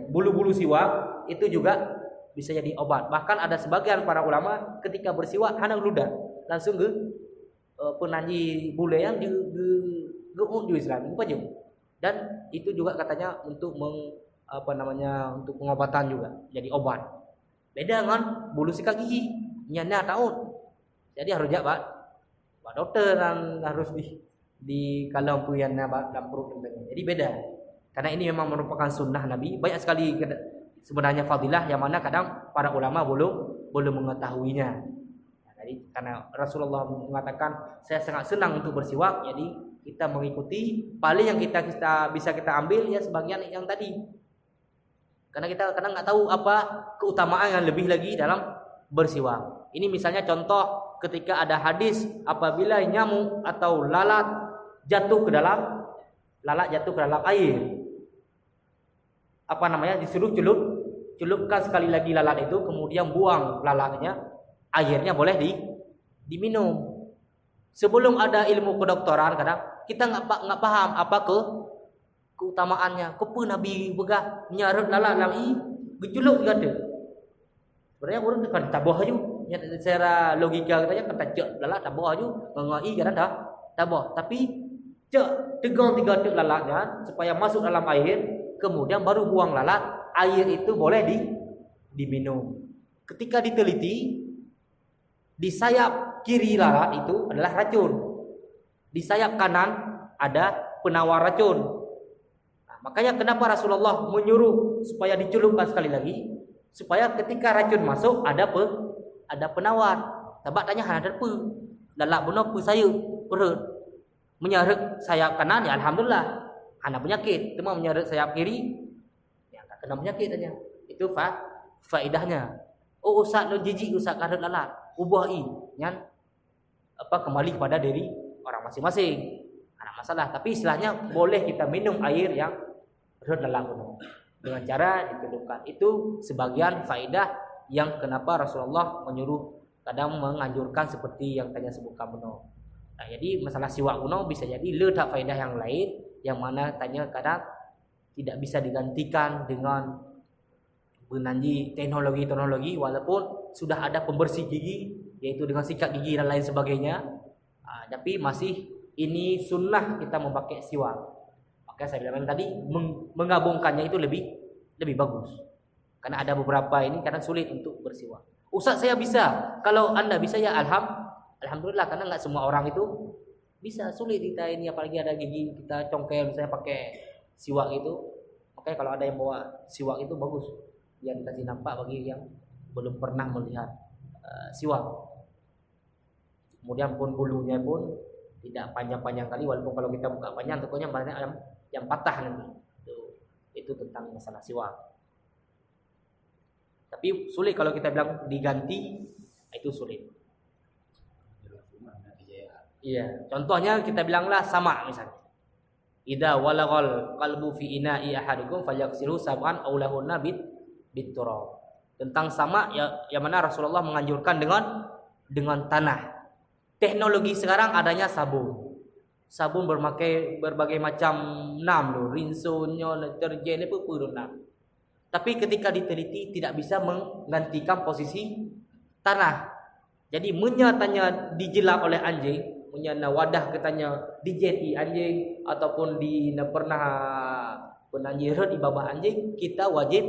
bulu-bulu siwak itu juga bisa jadi obat. Bahkan ada sebagian para ulama ketika bersiwak hanya ludah langsung ke penanji bule yang juga Islam itu. Dan itu juga katanya untuk untuk pengobatan juga jadi obat. Beda dengan bulu sikat gigi, nyana tahun. Jadi harus Pak dokter dan harus di kalau puyannya dalam perut. Jadi beda. Karena ini memang merupakan sunnah Nabi. Banyak sekali sebenarnya fadilah yang mana kadang para ulama belum mengetahuinya. Jadi karena Rasulullah mengatakan saya sangat senang untuk bersiwak, jadi kita mengikuti paling yang kita bisa kita ambil ya sebagian yang tadi. Karena kita kadang nggak tahu apa keutamaan yang lebih lagi dalam bersiwak. Ini misalnya contoh ketika ada hadis apabila nyamuk atau lalat jatuh ke dalam air, disuruh celupkan sekali lagi lalat itu, kemudian buang lalatnya, airnya boleh diminum. Sebelum ada ilmu kedokteran kadang kita nggak paham apa keutamaannya. Kenapa Nabi begah nyarut lalat lagi geculuk kata. Sebenarnya orang kan tabah aja. Secara logika katanya kata cek lalat tabah aja, ngai kan tabah. Tapi cek tegang 3 detik lalatnya supaya masuk dalam air, kemudian baru buang lalat, air itu boleh diminum. Ketika diteliti, di sayap kiri lalat itu adalah racun, di sayap kanan ada penawar racun. Nah, makanya kenapa Rasulullah menyuruh supaya dicelupkan sekali lagi, supaya ketika racun masuk ada penawar. Sebab tanya ada apa? Lalat benar apa saya perut menyeret sayap kanan ya alhamdulillah ada penyakit, cuma menyeret sayap kiri ya tak kena penyakit tanya. Itu faedahnya. Oh ustaz no jijik ustaz karut lalat, ubahi nyan kembali kepada diri orang masing-masing. Ada masalah, tapi istilahnya boleh kita minum air yang perut lalat dengan cara ditudukkan. Itu sebagian faedah yang kenapa Rasulullah menyuruh kadang menganjurkan seperti yang tanya sebutkan benar. Nah, jadi masalah siwak kuno bisa jadi letak faedah yang lain yang mana tanya kadang tidak bisa digantikan dengan benanji teknologi walaupun sudah ada pembersih gigi yaitu dengan sikat gigi dan lain sebagainya. Tapi masih ini sunnah kita memakai siwak. Maka saya bilang tadi menggabungkannya itu lebih bagus. Karena ada beberapa ini kadang sulit untuk bersiwak. Ustaz saya bisa. Kalau Anda bisa ya alhamdulillah, karena nggak semua orang itu bisa. Sulit kita ini apalagi ada gigi kita congkel misalnya pakai siwak itu. Makanya kalau ada yang bawa siwak itu bagus, biar dikasih nampak bagi yang belum pernah melihat siwak. Kemudian pun bulunya pun tidak panjang-panjang kali, walaupun kalau kita buka panjang tokonya banyak yang patah nanti. Itu tentang masalah siwak. Tapi sulit kalau kita bilang diganti, itu sulit. Iya, contohnya kita bilanglah sama misalnya. Idza walagal qalbu fi ina'i ahadikum falyaghsilhu sab'an aw lahunna bit-turab. Tentang sama yang mana Rasulullah menganjurkan dengan tanah. Teknologi sekarang adanya sabun. Sabun berbagai macam nam, rinsonya, deterjen apa pun nam. Tapi ketika diteliti tidak bisa menggantikan posisi tanah. Jadi menyatanya dijelak oleh anjing, menyana wadah katanya dijeti anjing ataupun pernah nyirat di bawah anjing, kita wajib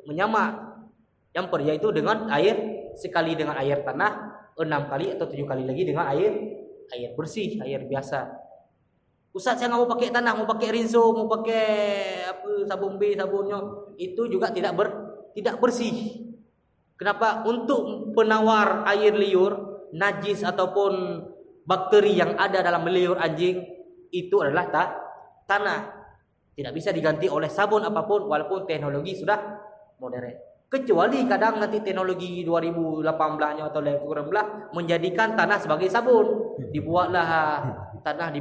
menyamak. Yang yaitu dengan air, sekali dengan air tanah, 6 kali atau 7 kali lagi dengan air bersih, air biasa. Ustaz, saya nggak mau pakai tanah, mau pakai rinso, mau pakai sabun B, sabunnya, itu juga tidak bersih. Kenapa? Untuk penawar air liur, najis ataupun bakteri yang ada dalam liur anjing itu adalah tanah. Tidak bisa diganti oleh sabun apapun walaupun teknologi sudah modern. Kecuali kadang nanti teknologi 2018-nya atau 2019 menjadikan tanah sebagai sabun. Dibuatlah tanah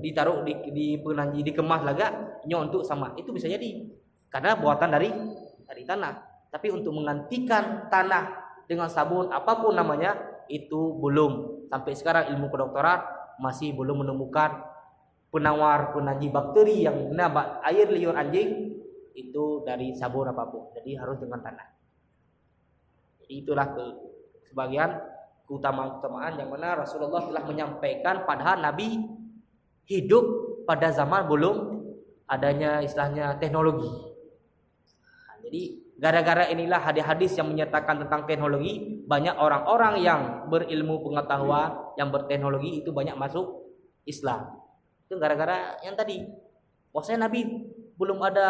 ditaruh di penanji, dikemas lagaknya untuk sama. Itu bisa jadi karena buatan dari tanah. Tapi untuk menggantikan tanah dengan sabun apapun namanya itu belum. Sampai sekarang ilmu kedokteran masih belum menemukan penawar penanji bakteri yang nabat air liur anjing itu dari sabun apapun. Jadi harus dengan tanah. Jadi itulah sebagian keutamaan yang mana Rasulullah telah menyampaikan padahal Nabi hidup pada zaman belum adanya istilahnya teknologi. Jadi gara-gara inilah hadis-hadis yang menyatakan tentang teknologi, banyak orang-orang yang berilmu pengetahuan, yang berteknologi itu banyak masuk Islam. Itu gara-gara yang tadi. Bahwasanya Nabi belum ada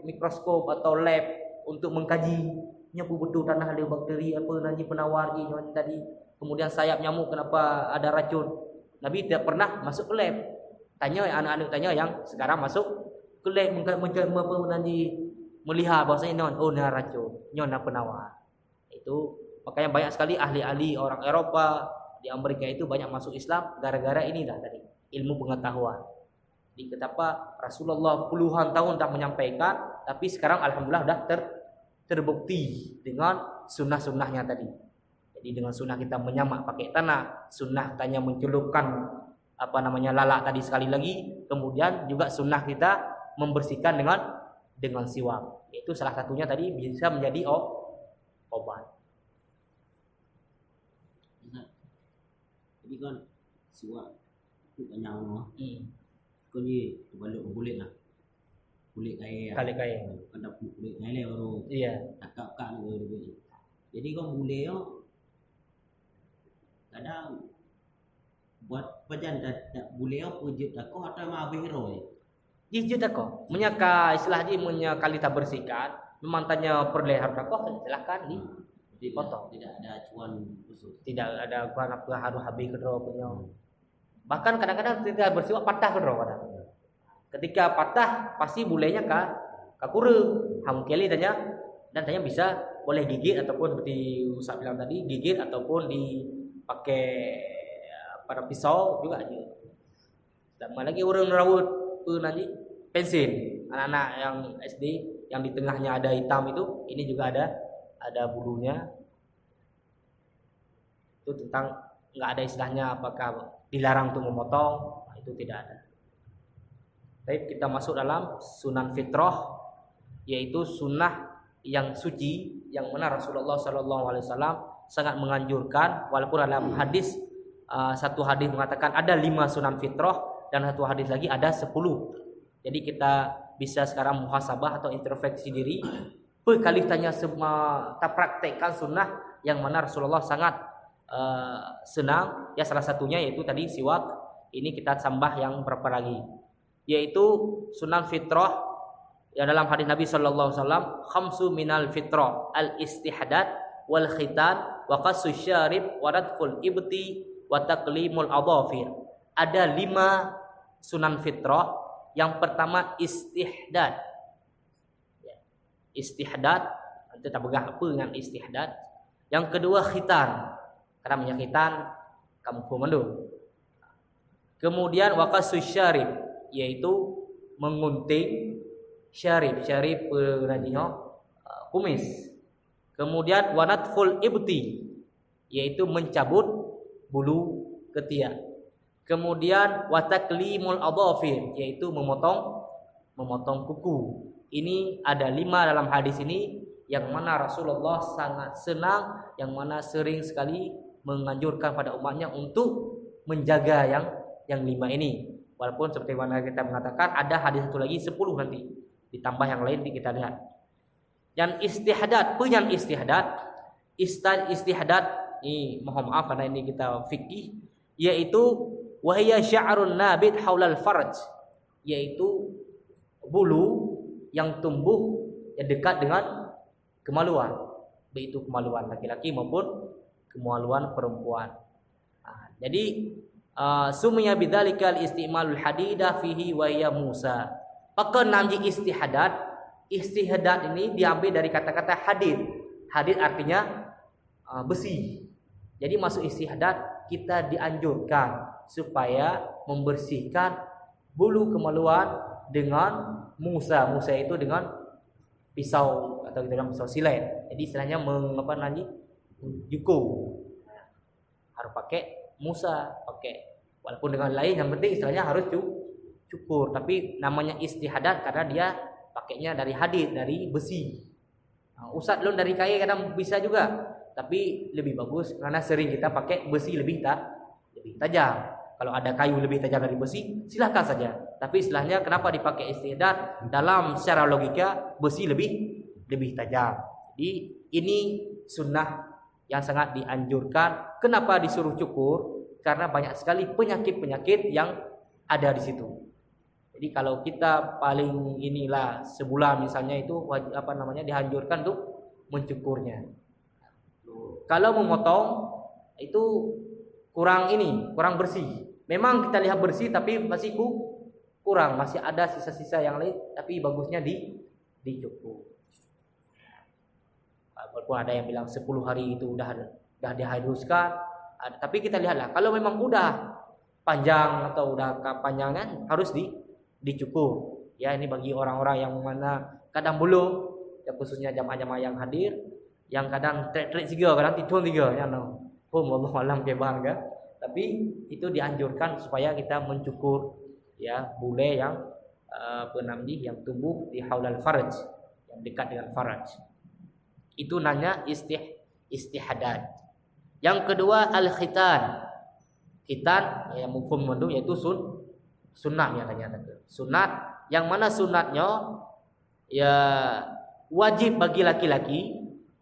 mikroskop atau lab untuk mengkajinya betul tanah ada bakteri apa nanti penawar ini tadi. Kemudian sayap nyamuk kenapa ada racun. Nabi tidak pernah masuk ke lab. Tanya anak-anak tanya yang sekarang masuk ke lab nanti melihat bahwasanya ini racun, ini penawar. Itu makanya banyak sekali ahli-ahli orang Eropa di Amerika itu banyak masuk Islam gara-gara inilah tadi ilmu pengetahuan. Di betapa Rasulullah puluhan tahun tak menyampaikan, tapi sekarang alhamdulillah dah terbukti dengan sunnah-sunnahnya tadi. Jadi dengan sunnah kita menyamak pakai tanah, sunnah tanya mencelupkan lalak tadi sekali lagi, kemudian juga sunnah kita membersihkan dengan siwak. Itu salah satunya tadi bisa menjadi obat. Jadi kan siwak itu banyak kau ni terbaluk kulit lah, kulit kain. Kena kulit kain le baru. Iya. Takak baru. Jadi kau boleh kadang buat pajan tak boleh wujud aku atau habis hero. Jujur aku, menyaka istilah dia kali tak bersihkan, memang tanya perlehat aku silakan dipotong. Tidak ada acuan khusus. Tidak ada apa harus habis kedua punya. Bahkan kadang-kadang tidak bersiwak patah kedua kadang. Ketika patah pasti bulenya kakure. Mungkin tanya bisa boleh gigit ataupun seperti Ustaz bilang tadi gigit ataupun dipakai pada pisau juga aja. Dan lagi orang rawat nanti pensil anak-anak yang SD yang di tengahnya ada hitam itu, ini juga ada bulunya. Itu tentang nggak ada istilahnya apakah dilarang untuk memotong, itu tidak ada. Baik, kita masuk dalam sunan fitrah, yaitu sunnah yang suci yang mana Rasulullah SAW sangat menganjurkan. Walaupun dalam hadis satu hadis mengatakan ada 5 sunan fitrah dan satu hadis lagi ada 10. Jadi kita bisa sekarang muhasabah atau introspeksi diri. Kali tanya semua kita praktekkan sunnah yang mana Rasulullah sangat senang. Ya salah satunya yaitu tadi siwak. Ini kita tambah yang berapa lagi? Yaitu sunan fitrah yang dalam hadis Nabi sallallahu alaihi wasallam, khamsu minal fitrah al-istihdad wal khitan wa qassu syarib wa radful ibti wa taqlimul adhafir. Ada 5 sunan fitrah. Yang pertama istihdad. Istihdad, nanti tak begah apa dengan istihdad. Yang kedua khitan. Karena punya khitan kamu pemandu. Kemudian waqasus syarib, yaitu mengunting syarib penadinya kumis. Kemudian wanatful ibti, yaitu mencabut bulu ketiak. Kemudian wataklimul adhafir, yaitu memotong kuku. Ini ada 5 dalam hadis ini yang mana Rasulullah sangat senang, yang mana sering sekali menganjurkan pada umatnya untuk menjaga yang 5 ini. Walaupun seperti mana kita mengatakan ada hadis satu lagi 10 nanti ditambah yang lain kita lihat. Dan istihdaad, penyan istihdaad ini mohon maaf karena ini kita fikih, yaitu wahya sya'run nabit haulal farj, yaitu bulu yang tumbuh yang dekat dengan kemaluan, baik itu kemaluan laki-laki maupun kemaluan perempuan. Jadi sumya bidzalikal istimalul hadidah fihi wa hiya Musa. Maka namanya istihdaad ini diambil dari kata-kata hadid. Hadid artinya besi. Jadi masuk istihdaad kita dianjurkan supaya membersihkan bulu kemaluan dengan Musa. Musa itu dengan pisau atau dengan pisau silet. Jadi istilahnya juku. Harus pakai Musa, pakai walaupun dengan lain, yang penting istilahnya harus cukur. Tapi namanya istihdaad karena dia pakainya dari hadid, dari besi. Usat lon dari kayu kadang bisa juga, tapi lebih bagus karena sering kita pakai besi lebih tajam. Kalau ada kayu lebih tajam dari besi, silahkan saja. Tapi istilahnya kenapa dipakai istihdaad? Dalam secara logika besi lebih tajam. Jadi ini sunnah yang sangat dianjurkan. Kenapa disuruh cukur? Karena banyak sekali penyakit-penyakit yang ada di situ. Jadi kalau kita paling inilah sebulan misalnya itu dianjurkan untuk mencukurnya. Kalau memotong itu kurang bersih. Memang kita lihat bersih tapi masih kurang, masih ada sisa-sisa yang lain, tapi bagusnya dicukur. Walaupun ada yang bilang 10 hari itu udah dihaluskan, tapi kita lihatlah kalau memang udah panjang atau udah kepanjangan harus dicukur. Ya, ini bagi orang-orang yang mana kadang belum, ya khususnya jamaah-jamaah yang hadir, yang kadang trek-trek juga, kadang tidur juga, ya no. Allah alam keban kan. Tapi itu dianjurkan supaya kita mencukur ya bule yang yang tumbuh di haulal farj, yang dekat dengan farj. Itu nanya istihdaad. Yang kedua al-khitan. Khitan yang mafhum mandum yaitu sunnah ya ternyata. Sunat yang mana sunatnya ya wajib bagi laki-laki,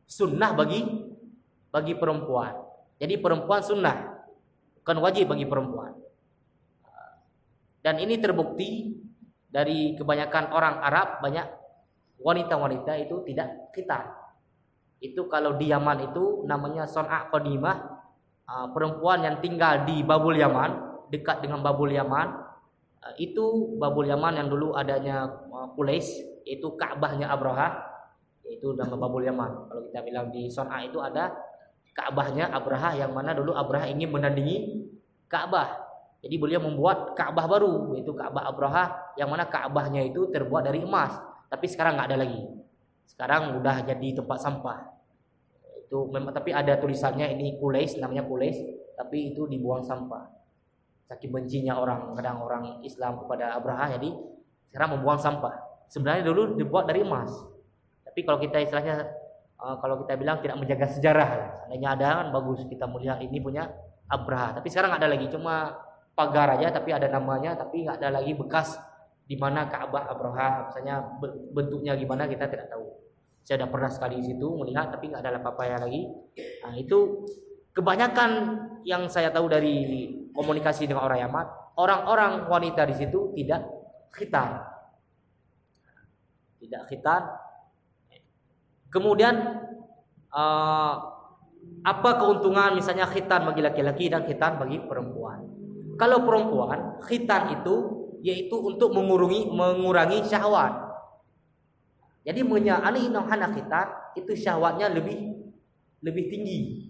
sunnah bagi perempuan. Jadi perempuan sunnah, bukan wajib bagi perempuan. Dan ini terbukti dari kebanyakan orang Arab, banyak wanita-wanita itu tidak khitan. Itu kalau di Yaman itu namanya Son'a Qadimah, perempuan yang tinggal di Babul Yaman, dekat dengan Babul Yaman. Itu Babul Yaman yang dulu adanya Quraisy, itu Ka'bahnya Abraha, yaitu nama Babul Yaman. Kalau kita bilang di Son'a itu ada Ka'bahnya Abraha, yang mana dulu Abraha ingin menandingi Ka'bah. Jadi beliau membuat Ka'bah baru, yaitu Ka'bah Abraha, yang mana Ka'bahnya itu terbuat dari emas. Tapi sekarang nggak ada lagi. Sekarang udah jadi tempat sampah. Itu memang, tapi ada tulisannya ini Quraisy, namanya Quraisy, tapi itu dibuang sampah. Saking bencinya kadang orang Islam kepada Abraha, jadi sekarang membuang sampah. Sebenarnya dulu dibuat dari emas. Tapi kalau kita istilahnya kalau kita bilang tidak menjaga sejarah, seandainya ada kan bagus kita melihat ini punya Abraha. Tapi sekarang nggak ada lagi, cuma pagar aja tapi ada namanya, tapi nggak ada lagi bekas di mana Ka'bah Abraha, misalnya bentuknya gimana kita tidak tahu. Saya sudah pernah sekali di situ melihat, tapi nggak ada apa-apa ya lagi. Nah, itu kebanyakan yang saya tahu dari komunikasi dengan orang Yaman, orang-orang wanita di situ tidak khitan. Kemudian apa keuntungan misalnya khitan bagi laki-laki dan khitan bagi perempuan? Kalau perempuan, khitan itu yaitu untuk mengurangi syahwat. Jadi anak khitan itu syahwatnya lebih tinggi.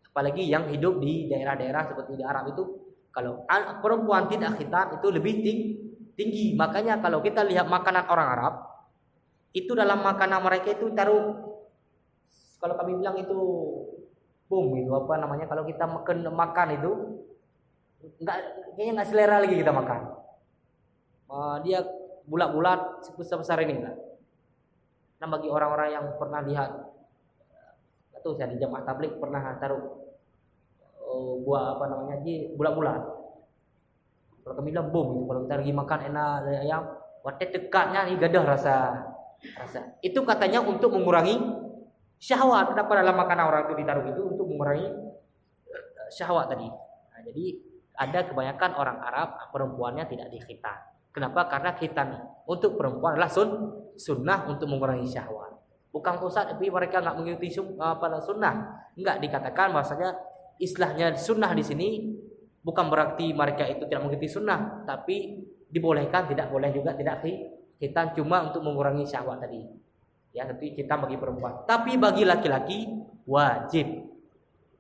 Apalagi yang hidup di daerah-daerah seperti di Arab itu, kalau perempuan tidak khitan itu lebih tinggi. Makanya kalau kita lihat makanan orang Arab, itu dalam makanan mereka itu taruh, kalau kami bilang itu itu apa namanya, kalau kita makan itu kayaknya nggak selera lagi kita makan. Dia bulat-bulat sebesar ini enggak. Nah, bagi orang-orang yang pernah lihat, atau saya di jamaah tabligh pernah taruh buah apa namanya bulat-bulat. Kalau kami bilang itu kalau kita lagi makan enak dari ayam, wadah dekatnya nih gadah rasa. rasa. Itu katanya untuk mengurangi syahwat. Kenapa dalam makanan orang itu ditaruh itu untuk mengurangi syahwat tadi. Nah, jadi ada kebanyakan orang Arab perempuannya tidak dikhitan. Kenapa? Karena khitan untuk perempuan adalah sunnah untuk mengurangi syahwat. Bukan Ustaz, tapi mereka nggak mengikuti sunnah. Enggak, dikatakan bahwasanya istilahnya sunnah di sini bukan berarti mereka itu tidak mengikuti sunnah, tapi dibolehkan, tidak boleh juga tidak khitan, cuma untuk mengurangi syahwat tadi. Ya, tapi kita bagi perempuan. Tapi bagi laki-laki wajib.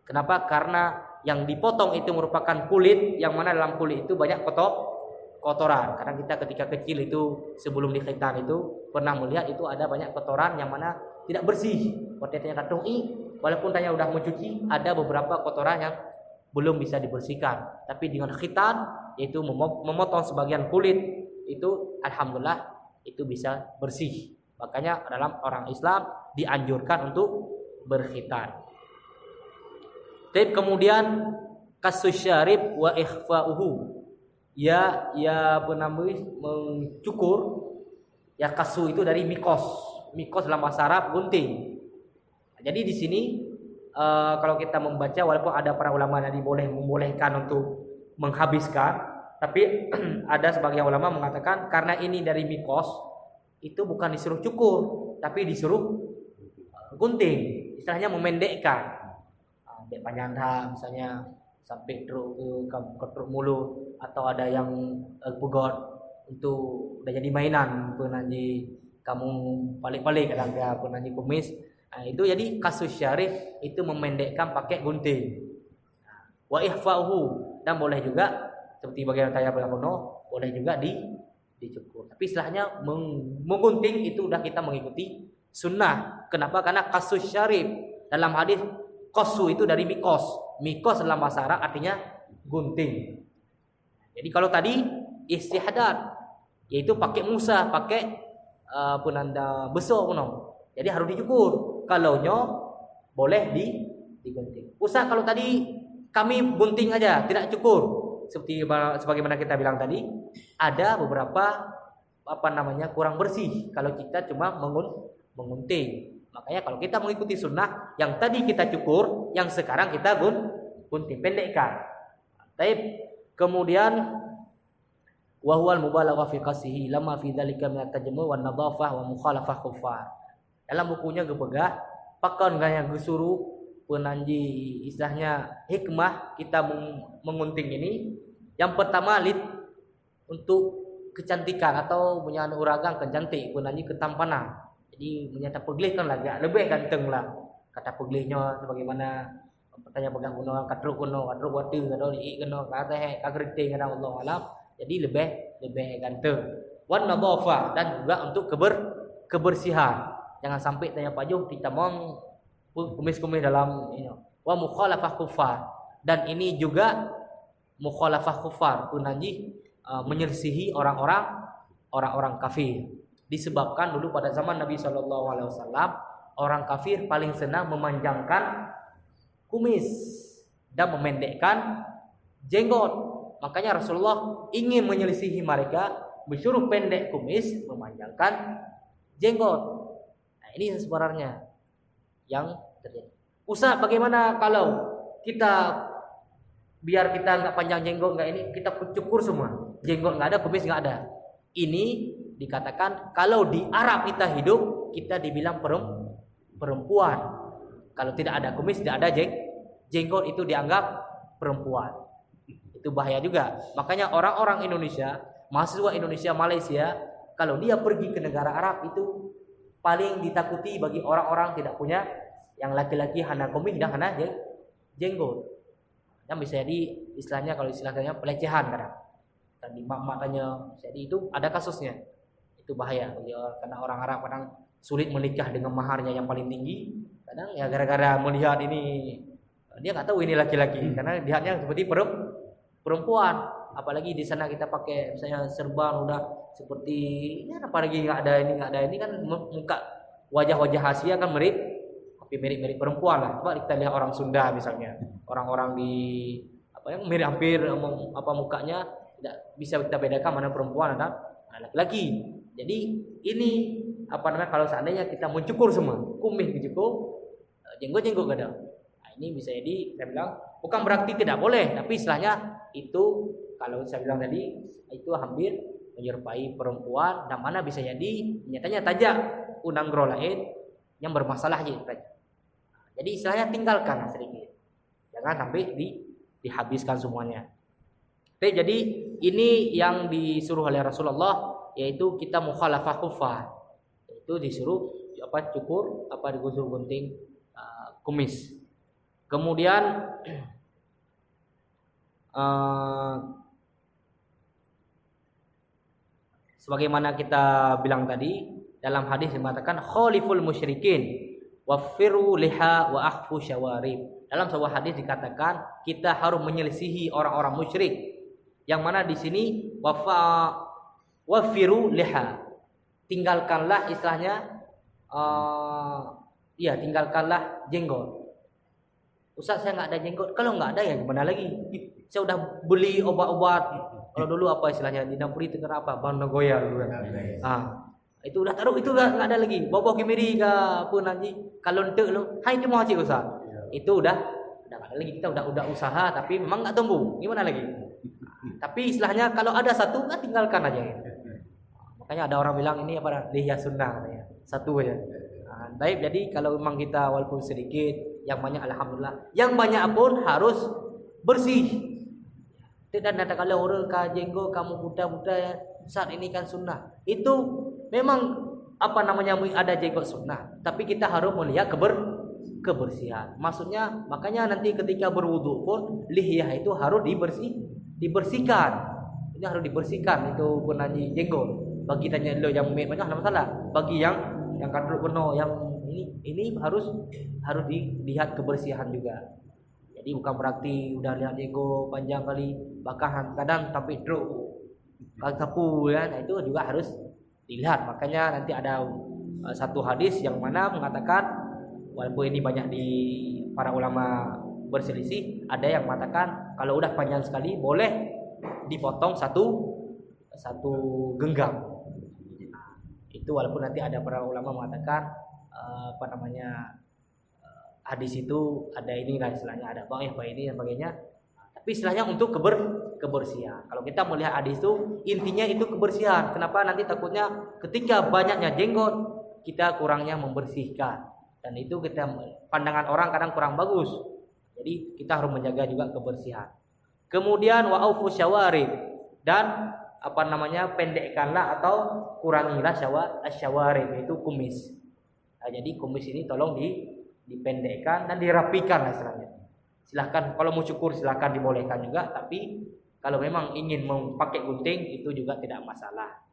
Kenapa? Karena yang dipotong itu merupakan kulit, yang mana dalam kulit itu banyak kotoran. Karena kita ketika kecil itu sebelum dikhitan itu pernah melihat itu ada banyak kotoran yang mana tidak bersih. Waktu tanya katung walaupun tanya udah mencuci, ada beberapa kotoran yang belum bisa dibersihkan. Tapi dengan khitan, yaitu memotong sebagian kulit, itu alhamdulillah itu bisa bersih. Makanya dalam orang Islam dianjurkan untuk berkhitan. Kemudian kasus syarib wa ikhfa'uhu. Ya mencukur. Ya kasu itu dari mikos. Mikos dalam bahasa Arab gunting. Jadi di sini kalau kita membaca, walaupun ada para ulama yang membolehkan untuk menghabiskan, tapi ada sebagian ulama mengatakan karena ini dari mikos, itu bukan disuruh cukur, tapi disuruh gunting. Istilahnya memendekkan. Panjang misalnya sampai ke truk mulut, atau ada yang pegot untuk udah jadi mainan pun nanti kamu balik-balik kadang dia pun nanti kumis. Nah, itu jadi kasus syarif itu memendekkan pakai gunting. Wa ihfa'uhu, dan boleh juga seperti bagian tanya berlakono, boleh juga dicukur. Tapi istilahnya menggunting itu udah kita mengikuti sunnah. Kenapa? Karena kasus syarif dalam hadis kosu itu dari mikos. Mikos dalam bahasa Arab artinya gunting. Jadi kalau tadi istihdad, yaitu pakai musa, pakai penanda besar kuno. Jadi harus dicukur. Kalau boleh digunting. Ustaz, kalau tadi kami gunting aja, tidak cukur. Sebagaimana kita bilang tadi, ada beberapa kurang bersih kalau kita cuma mengunting. Makanya kalau kita mengikuti sunnah, yang tadi kita cukur, yang sekarang kita gunting, pendekkan. Kemudian wa huwal mubalaghah fi qasihi lama fi dzalika min at-tajammu wan nadhafah wa mukhalafah kuffar. Dalam bukunya gepegah pakon gaya gesuru penanji istilahnya hikmah kita mengunting ini. Yang pertama untuk kecantikan atau punya uragan kecantik penanji ketampanan. Jadi menyata peglih kan lagi lebih ganteng lah. Kata peglihnya sebagaimana pertanyaan pegang kuno katruk wati kado li keno kata kagriting kata Allah alam. Jadi lebih ganteng. Wan nadhafah, dan juga untuk kebersihan. Jangan sampai tanya Pak Jo kita mau kumis-kumis dalam ini. Wa mukhalafah kuffar, dan ini juga mukhalafah kuffar punanji menyelisihi orang-orang kafir. Disebabkan dulu pada zaman Nabi SAW orang kafir paling senang memanjangkan kumis dan memendekkan jenggot. Makanya Rasulullah ingin menyelisihi mereka, disuruh pendek kumis, memanjangkan jenggot. Nah, ini sebenarnya yang terjadi. Ustaz, bagaimana kalau kita biar kita nggak panjang jenggot, nggak ini kita cukur semua, jenggot nggak ada, kumis nggak ada. Ini dikatakan kalau di Arab kita hidup, kita dibilang perempuan. Kalau tidak ada kumis, tidak ada jenggot, itu dianggap perempuan. Itu bahaya juga. Makanya orang-orang Indonesia, mahasiswa Indonesia, Malaysia, kalau dia pergi ke negara Arab itu paling ditakuti bagi orang-orang tidak punya, yang laki-laki hana kumis dan hana jenggot. Dan bisa jadi istilahnya, kalau istilahnya pelecehan kadang. Tadi makanya jadi itu ada kasusnya. Itu bahaya karena orang Arab kadang sulit menikah dengan maharnya yang paling tinggi. Kadang ya gara-gara melihat ini dia nggak tahu ini laki-laki, karena lihatnya seperti perempuan. Apalagi di sana kita pakai misalnya serban udah seperti ini, apalagi nggak ada ini kan muka wajah-wajah Asia kan mirip perempuan lah. Coba kita lihat orang Sunda misalnya, orang-orang di mirip hampir mukanya tidak bisa kita bedakan mana perempuan dan laki-laki. Jadi ini kalau seandainya kita mencukur semua, kumis dicukur, jenggot gak ada. Nah, ini bisa jadi saya bilang bukan berarti tidak boleh, tapi istilahnya itu kalau saya bilang tadi itu hampir menyerupai perempuan, dan mana bisa jadi nyatanya tajak unang gro lain yang bermasalah aja. Jadi istilahnya tinggalkan sedikit, jangan sampai dihabiskan semuanya. Oke, jadi ini yang disuruh oleh Rasulullah, yaitu kita mukhalafah khuffah, itu disuruh cukur digusur gunting kumis. Kemudian sebagaimana kita bilang tadi dalam hadis mengatakan khaliful musyrikin waffiru liha wa akhfu syawarib. Dalam sebuah hadis dikatakan kita harus menyelisihi orang-orang musyrik, yang mana di sini waffiru liha, tinggalkanlah istilahnya tinggalkanlah jenggot. Ustaz, saya nggak ada jenggot. Kalau nggak ada ya gimana lagi? Saya udah beli obat-obat. Kalau dulu apa istilahnya di Nampuri itu apa? Bang Nagoya dulu kan. Itu udah taruh, itu nggak ada lagi. Bawa kemiri ke apa nanti? Kalau entek lo, hai itu mau cik Ustaz. Itu udah nggak ada lagi. Kita udah usaha tapi memang nggak tumbuh. Gimana lagi? Tapi istilahnya kalau ada satu kan tinggalkan aja. Makanya ada orang bilang ini apa? Lihya sunnah katanya. Satu aja. Baik, jadi kalau memang kita walaupun sedikit, yang banyak alhamdulillah, yang banyak pun harus bersih. Tidak ada kalau orang jenggot kamu buta-buta ya, saat ini kan sunnah. Itu memang ada jenggot sunnah, tapi kita harus melihat kebersihan. Maksudnya makanya nanti ketika berwudu pun lihyah itu harus dibersihkan. Ini harus dibersihkan itu penanji jenggot. Bagi tanya lo yang banyak ada masalah. Bagi yang kadruk penuh, yang ini harus dilihat kebersihan juga. Jadi bukan berarti udah lihat jenggot panjang kali, bahkan kadang tapi drop sapu ya, nah itu juga harus dilihat. Makanya nanti ada satu hadis yang mana mengatakan, walaupun ini banyak di para ulama berselisih, ada yang mengatakan kalau udah panjang sekali boleh dipotong satu genggam. Itu walaupun nanti ada para ulama mengatakan hadis itu ada ini lah istilahnya, ada ini dan sebagainya. Tapi istilahnya untuk kebersihan. Kalau kita melihat hadis itu intinya itu kebersihan. Kenapa? Nanti takutnya ketika banyaknya jenggot kita kurangnya membersihkan, dan itu kita pandangan orang kadang kurang bagus. Jadi kita harus menjaga juga kebersihan. Kemudian wa aufu syawarib, dan pendekkanlah atau kurangilah syawarib, itu kumis. Nah, jadi kumis ini tolong dipendekkan dan dirapikan istilahnya. Silahkan kalau mau cukur silahkan dibolehkan juga, tapi kalau memang ingin memakai gunting itu juga tidak masalah.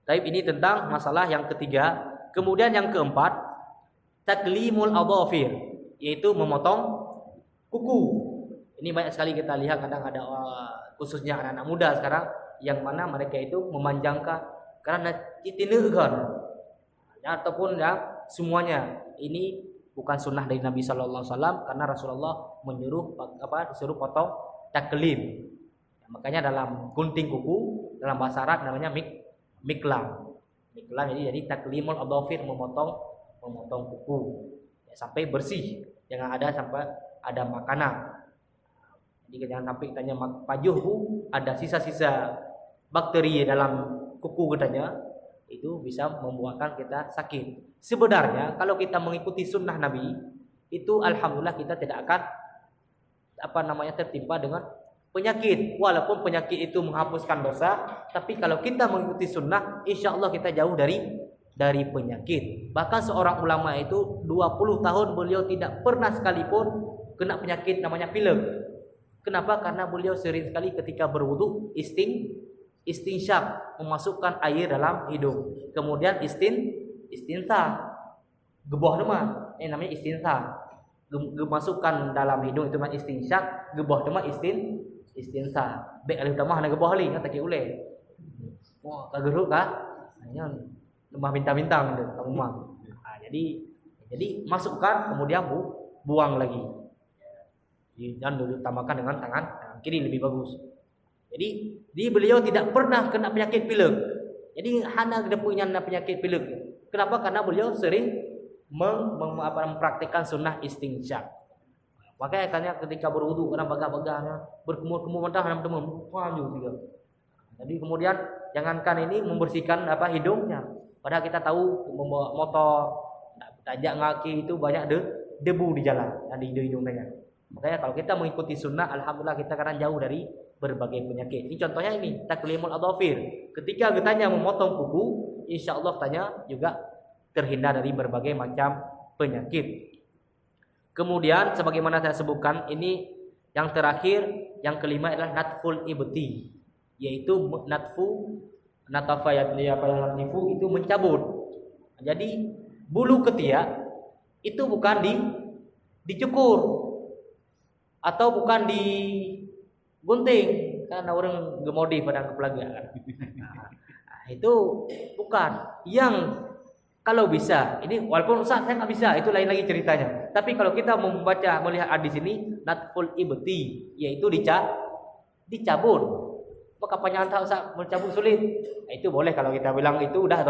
Tapi ini tentang masalah yang ketiga. Kemudian yang keempat, taklimul adhafir, yaitu memotong kuku. Ini banyak sekali kita lihat, kadang ada khususnya anak-anak muda sekarang yang mana mereka itu memanjangkan karena itineukan ataupun semuanya. Ini bukan sunnah dari Nabi Sallallahu Alaihi Wasallam, karena Rasulullah disuruh potong taklim. Makanya dalam gunting kuku dalam bahasa Arab namanya miklam. Jadi taklimul adhafir, memotong kuku sampai bersih, jangan ada sampai ada makanan. Jadi jangan sampai katanya pajuhku ada sisa-sisa bakteri dalam kuku katanya, itu bisa membuatkan kita sakit. Sebenarnya kalau kita mengikuti sunnah Nabi itu alhamdulillah kita tidak akan tertimpa dengan penyakit. Walaupun penyakit itu menghapuskan dosa, tapi kalau kita mengikuti sunnah insya Allah kita jauh dari penyakit. Bahkan seorang ulama itu 20 tahun beliau tidak pernah sekalipun kena penyakit namanya pilek. Kenapa? Karena beliau sering sekali ketika berwudu istinsyak, memasukkan air dalam hidung. Kemudian istinsa, gebah namanya istinsa. Masukkan dalam hidung itu namanya istinsyak, gebah nama istinsa. Baik alif tamah na gebah li tak uleh. Wah, kageruk hanya tambah bintang-bintang gitu, rumah. Jadi masukkan kemudian buang lagi. Dan ditambahkan dengan tangan kiri lebih bagus. Jadi beliau tidak pernah kena penyakit pilek. Jadi hana dia punya penyakit pilek. Kenapa? Karena beliau sering mempraktikkan sunnah istinsyak. Makanya kan ketika berwudu karena bagah-bagahnya berkumur-kumur mentah teman-teman panjang juga. Jadi kemudian jangankan ini membersihkan hidungnya. Padahal kita tahu membawa motor, tajak ngaki itu banyak debu di jalan dan di hidung-hidungnya. Makanya kalau kita mengikuti sunnah, alhamdulillah kita akan jauh dari berbagai penyakit. Ini contohnya ini taklimul adhafir. Ketika kitanya memotong kuku, insya Allah tanya juga terhindar dari berbagai macam penyakit. Kemudian sebagaimana saya sebutkan, ini yang terakhir, yang kelima adalah natful ibti, yaitu itu mencabut. Jadi bulu ketiak itu bukan dicukur atau bukan digunting, karena orang gemodi pada kepelaga. Nah, itu bukan yang kalau bisa, ini walaupun Ustaz saya nggak bisa, itu lain lagi ceritanya. Tapi kalau kita melihat hadis ini, natful ibti, yaitu dicabut. Maka penyantau Ustaz mencabut sulit. Nah, itu boleh kalau kita bilang itu udah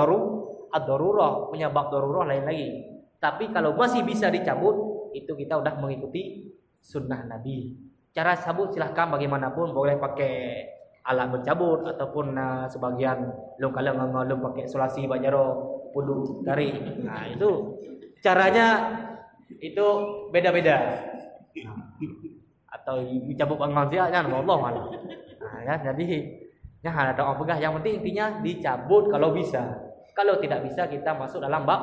ad-darurah, menyebab darurah lain lagi. Tapi kalau masih bisa dicabut, itu kita udah mengikuti sunnah Nabi. Cara cabut silahkan bagaimanapun, boleh pakai alat mencabut ataupun sebagian kalau ngalung pakai sulasi bajaro pudu tarik. Nah, itu caranya itu beda-beda. Atau dicabut manusia jangan Allah malah. Nah, ya, jadi ya ada doa pegah, yang penting intinya dicabut kalau bisa. Kalau tidak bisa kita masuk dalam bab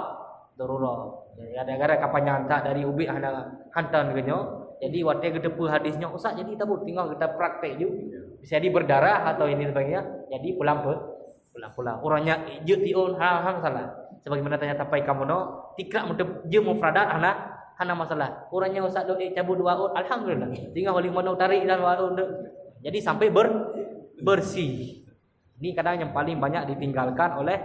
darurat. Jadi ada kapan nyanta dari ubi hantan genyo. Jadi waktu kedepu hadisnya Ustaz, jadi tabut tinggal kita praktek juga. Bisa jadi berdarah atau ini sebagainya. Jadi pulang. Orangnya jetiun hang salah. Sebagaimana tanya tapai kamu no, tikrak je mufradat hana masalah. Orangnya Ustaz do cabut dua alhamdulillah. Tinggal wali mano tarik dan jadi sampai bersih. Ini kadang yang paling banyak ditinggalkan oleh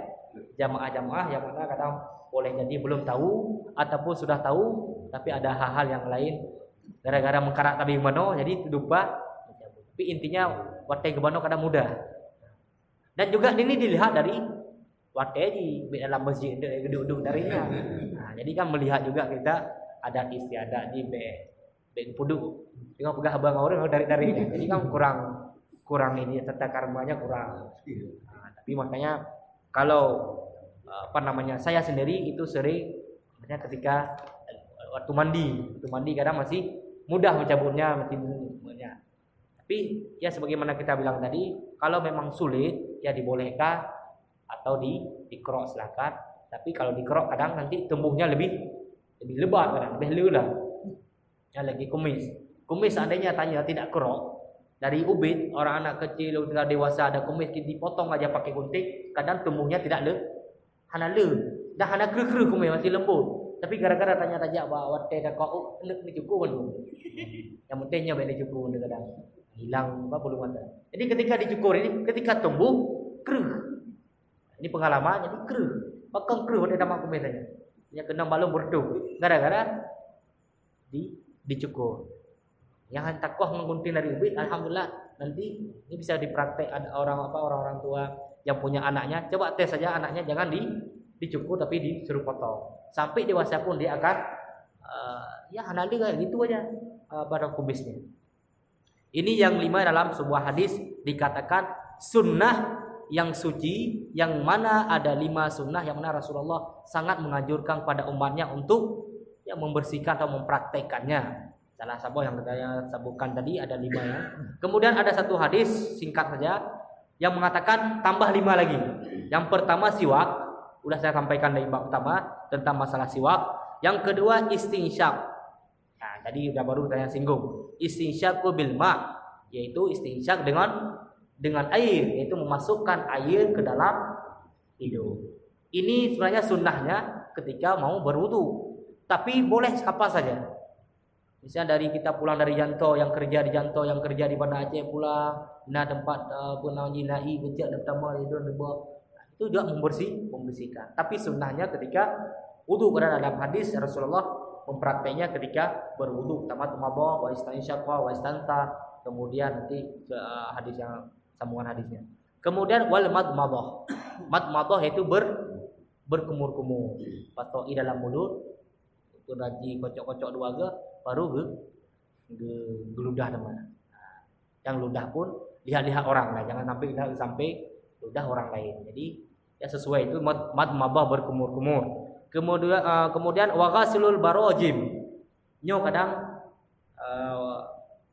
jamaah-jamaah yang mana kadang boleh jadi belum tahu ataupun sudah tahu tapi ada hal-hal yang lain gara-gara mengkarak tabi mano jadi lupa. Tapi intinya watai kebano kadang mudah. Dan juga ini dilihat dari watai di dalam masjid gedung darinya. Nah, jadi kan melihat juga kita ada istiadat di ben pudu. Tengok pegah abang orang dari. Jadi kan kurang ini tata karmanya kurang. Nah, tapi makanya kalau saya sendiri itu sering ketika waktu mandi kadang masih mudah mencabutnya tapi ya sebagaimana kita bilang tadi, kalau memang sulit ya dibolehkan atau dikerok silakan. Tapi kalau dikerok kadang nanti tumbuhnya lebih lebat, kadang lebih lelah. Ya lagi kumis seandainya tanya tidak kerok dari ubin, orang anak kecil sudah dewasa ada kumis dipotong aja pakai gunting, kadang tumbuhnya tidak hana dah hana kru kumis masih lembut. Tapi gara-gara tanya bawa teh dah kau nak dicukur pun. Yang pentingnya benda cukur kadang hilang bulu mata. Jadi ketika dicukur ini, ketika tumbuh kru. Ini pengalaman jadi kru. Bakang kru ada nama kumisnya. Yang kena balung berdu. Gara-gara dicukur. Yang takoh menggunting dari ubin, alhamdulillah nanti ini bisa dipraktek. Ada orang-orang tua yang punya anaknya, coba tes saja anaknya jangan dicukur tapi disuruh potong. Sampai dewasa pun dia akan ya hanali kayak gitu aja pada kumisnya. Ini yang 5 dalam sebuah hadis dikatakan sunnah yang suci, yang mana ada 5 sunnah yang mana Rasulullah sangat menganjurkan pada umatnya untuk ya membersihkan atau mempraktekannya. Salah satu yang saya sebutkan tadi ada 5 ya. Kemudian ada satu hadis singkat saja yang mengatakan tambah 5 lagi. Yang pertama siwak, udah saya sampaikan dari bab pertama tentang masalah siwak. Yang kedua istinsyak. Nah, tadi udah baru saya singgung. Istinsyaku bil ma, yaitu istinsyak dengan air, yaitu memasukkan air ke dalam hidung. Ini sebenarnya sunnahnya ketika mau berwudu. Tapi boleh apa saja. Misalnya dari kita pulang dari Janto, yang kerja di Janto, yang kerja di Banda Aceh pulang, tempat penawinai kecil pertama itu juga membersihkan. Tapi sunnahnya ketika wudu, karena dalam hadis Rasulullah memprakteknya ketika berwudu, pertama tumabah wa istansyaqa wa istanta, kemudian nanti ke hadis yang sambungan hadisnya. Kemudian wal madmadah. Madmadah itu berkumur-kumur. Patoi dalam mulut, itu nanti kocok-kocok dua ke, baru geludah teman. Yang ludah pun lihat-lihat orang lah, jangan sampai ludah orang lain. Jadi ya sesuai itu madmadah berkumur-kumur. Kemudian waghasilul barajim. Nyo kadang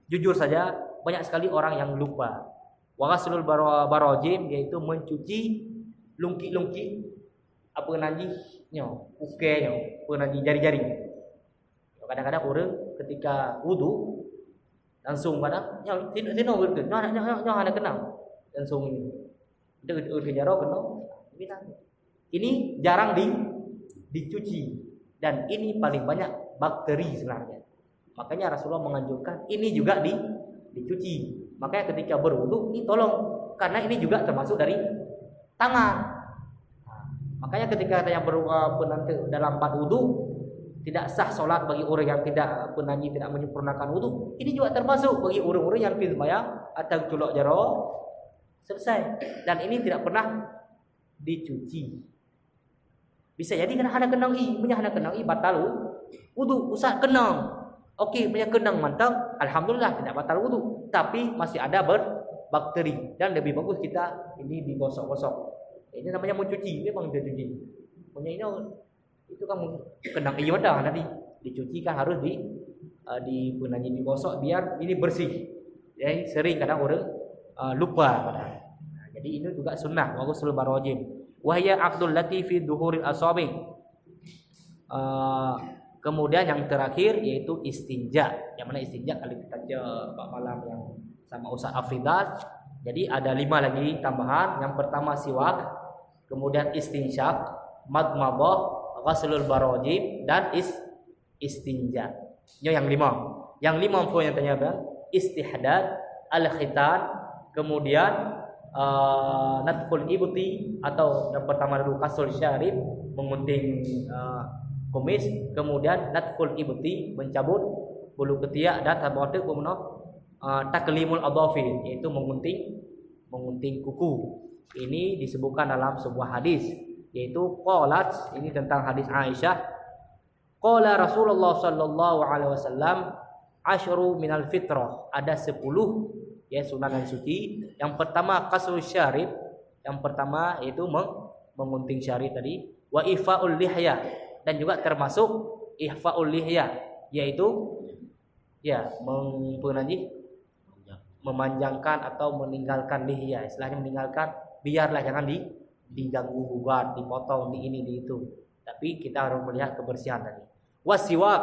jujur saja banyak sekali orang yang lupa. Waghasilul barajim yaitu mencuci lungki-lungki apa nanti nyo, ukenya, apa nanti jari-jari. Kadang-kadang orang ketika wudu langsung kadang nyo tino gitu. Nyo ada kenal langsung ini. Itu kejarau kena binatang. Ini jarang dicuci dan ini paling banyak bakteri sebenarnya. Makanya Rasulullah menganjurkan ini juga dicuci. Makanya ketika berwudu ini tolong karena ini juga termasuk dari tangan. Makanya ketika yang dalam bab wudu tidak sah solat bagi orang yang tidak menyempurnakan wudu, ini juga termasuk bagi orang-orang yang pilbaya atau culok jaro selesai dan ini tidak pernah dicuci. Bisa jadi kena hana kenang punya hana kenang batal wudu, usah kenang. Okey, punya kenang mantap, alhamdulillah tidak batal wudu, tapi masih ada berbakteri dan lebih bagus kita ini digosok-gosok. Ini namanya mencuci, memang dicuci. Punya ini itu kan kenang dah nanti dicuci kan harus digosok biar ini bersih. Jadi sering kadang orang lupa padahal. Jadi ini juga sunnah waghuslul barajim. Wahya aqdul latifi duhuril asabi. Kemudian yang terakhir yaitu istinja. Yang mana istinja kali kita baca malam yang sama Ustaz Afridal. Jadi ada 5 lagi tambahan. Yang pertama siwak, kemudian istinsyak, madmadah, ghuslul barajim dan istinja. Yang 5. Yang 5 poin yang tanya bang, istihdad, al-khitan, kemudian natful ibti atau yang pertama dulu kasul syarib mengunting kumis, kemudian natful ibti mencabut bulu ketiak dan tabatuk taklimul adhafir yaitu mengunting kuku. Ini disebutkan dalam sebuah hadis yaitu qalat, ini tentang hadis Aisyah, qala Rasulullah sallallahu alaihi wasallam asyru minal fitrah, ada 10 ya sunnah dan suci. Yang pertama qasul syarib, yang pertama yaitu mengunting syarib tadi, wa ifaul lihya, dan juga termasuk ihfaul lihya yaitu ya memanjangkan atau meninggalkan lihya, istilahnya meninggalkan, biarlah jangan diganggu gugat, dipotong di ini di itu, tapi kita harus melihat kebersihan tadi. Wasiwak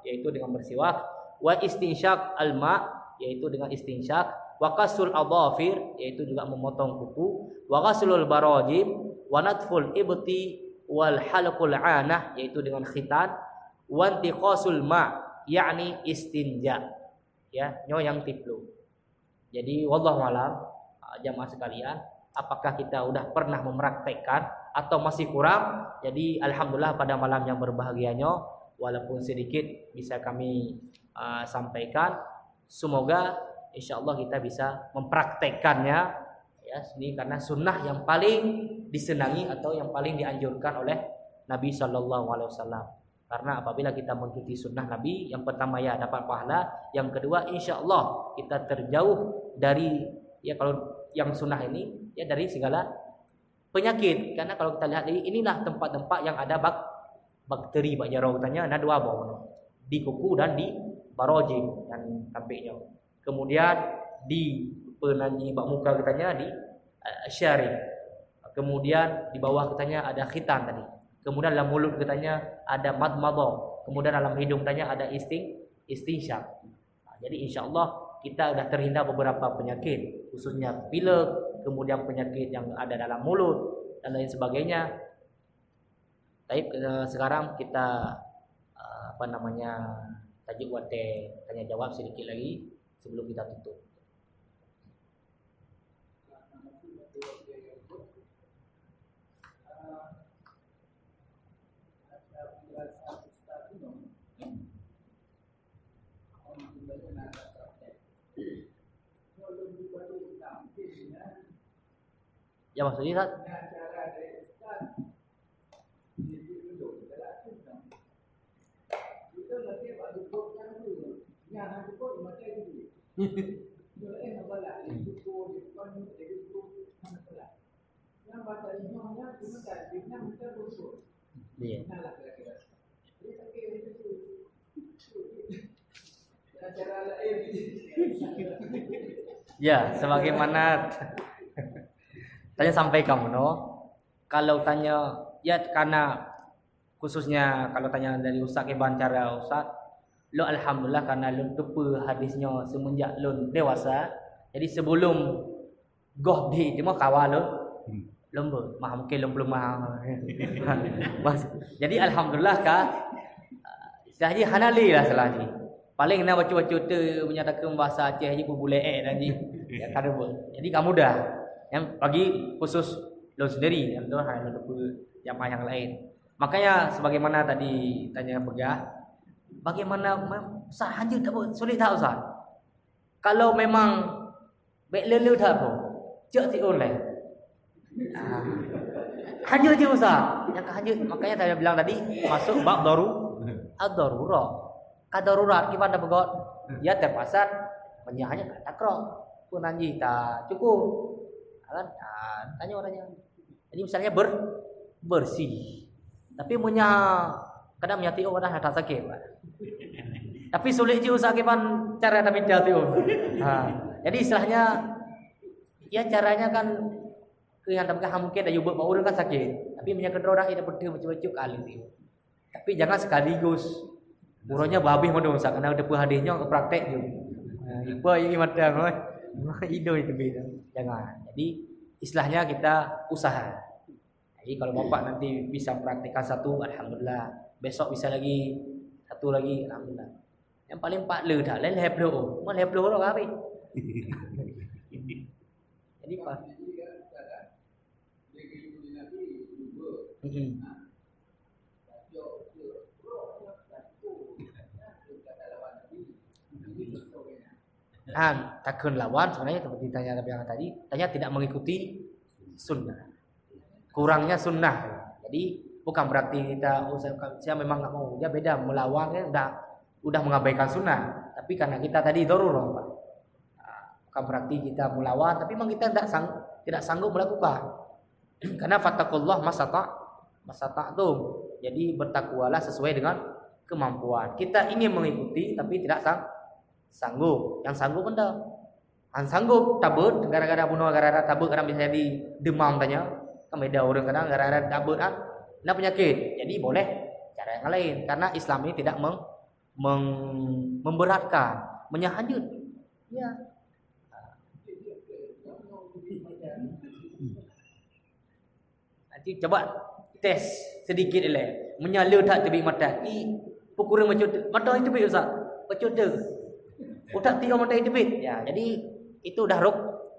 yaitu dengan bersiwak, wa istinsyak alma yaitu dengan istinsyak, wa qasul adhafir yaitu juga memotong kuku, wa ghaslul barajim, wa natful ibti wal halqul anah yaitu dengan khitan, wa intiqasul ma yakni istinja ya nyo yang tiplu. Jadi wallahu alam jamaah sekalian, apakah kita sudah pernah mempraktekkan atau masih kurang? Jadi alhamdulillah pada malam yang berbahagianya walaupun sedikit bisa kami sampaikan, semoga insyaallah kita bisa mempraktekkannya ya, ini karena sunnah yang paling disenangi atau yang paling dianjurkan oleh Nabi sallallahu alaihi wasallam. Karena apabila kita mengikuti sunnah Nabi, yang pertama ya dapat pahala, yang kedua insyaallah kita terjauh dari ya kalau yang sunnah ini ya dari segala penyakit. Karena kalau kita lihat inilah tempat-tempat yang ada bakteri bak jarau katanya ada 2 bau di kuku dan di barajim dan tampiknya. Kemudian di penanji bak muka katanya di syarib. Kemudian di bawah katanya ada khitan tadi. Kemudian dalam mulut katanya ada madmadah. Kemudian dalam hidung katanya ada istinsyak. Jadi insyaallah kita sudah terhindar beberapa penyakit, khususnya pilek, kemudian penyakit yang ada dalam mulut dan lain sebagainya. Baik, sekarang kita tajuk wate tanya jawab sedikit lagi sebelum kita tutup. Ya maksudnya Iya. Ya, sebagaimana tanya sampaikan no. Kalau tanya ya karena khususnya kalau tanya dari Ustaz Iban cara Ustaz, lo alhamdulillah karena lo tepa hadisnya semenjak lo dewasa. Jadi sebelum goh di cuma kawal lo lomba, mungkin lo belum Jadi alhamdulillah kah istilahnya hanali lah selagi. Paling nak baca-baca tu menyatakan bahasa Aceh je pun boleh lagi. Ya kada pun. Jadi kamu dah yang bagi khusus lo sendiri yang tu hanya lupa jamaah yang lain. Makanya sebagaimana tadi tanya Pegah, bagaimana sahaja tak sulit tak Ustaz? Kalau memang baik lelu tak apa. Cek ti online. Hanya je Ustaz. Yang hanya makanya saya bilang tadi masuk bab ad-darurah. Kadarurat gimana begot? Ya terpaksa menyahnya kata krok. Pun anji tak cukup. Kan tanya orangnya. Jadi misalnya bersih. Tapi punya kadang menyati orang dah tak sakit. Tapi sulit je usah gimana cara nak minta tu. Jadi istilahnya ya caranya kan yang tak mungkin dah buat orang kan sakit. Tapi punya kedua orang ini betul macam-macam kali tu. Tapi jangan sekaligus urangnya babih modong sak kena depa hadisnya ke praktek je. Ipa ini matang oi. Ido itu beda. Jangan. Jadi istilahnya kita usaha. Jadi kalau bapak nanti bisa praktikkan satu alhamdulillah. Besok bisa lagi satu lagi alhamdulillah. Yang paling pak le dah lain leblo. Mon leblo ro habis. Jadi pak. Takkan lawan sebenarnya seperti tanya yang tadi, tanya tidak mengikuti sunnah. Kurangnya sunnah. Jadi bukan berarti saya memang enggak mau. Dia beda melawan kan udah mengabaikan sunnah. Tapi karena kita tadi darurah, Pak. Bukan berarti kita melawan, tapi memang kita tidak sanggup melakukan. Karena fattaqullah masata'tum. Jadi bertakwalah sesuai dengan kemampuan. Kita ingin mengikuti tapi tidak sanggup. Yang sanggup benda. Yang sanggup tabut gara-gara bunuh gara-gara tabut kadang bisa jadi demam tanya. Kan beda orang kadang gara-gara tabut kan nak penyakit. Jadi boleh cara yang lain karena Islam ini tidak memberatkan, menyahajud. Ya. Nanti coba tes sedikit le. Menyala tak tepi mata. Pukul macam mata itu tepi Ustaz. Macam tu. Utak tiga mata itu tepi. Ya, jadi itu dah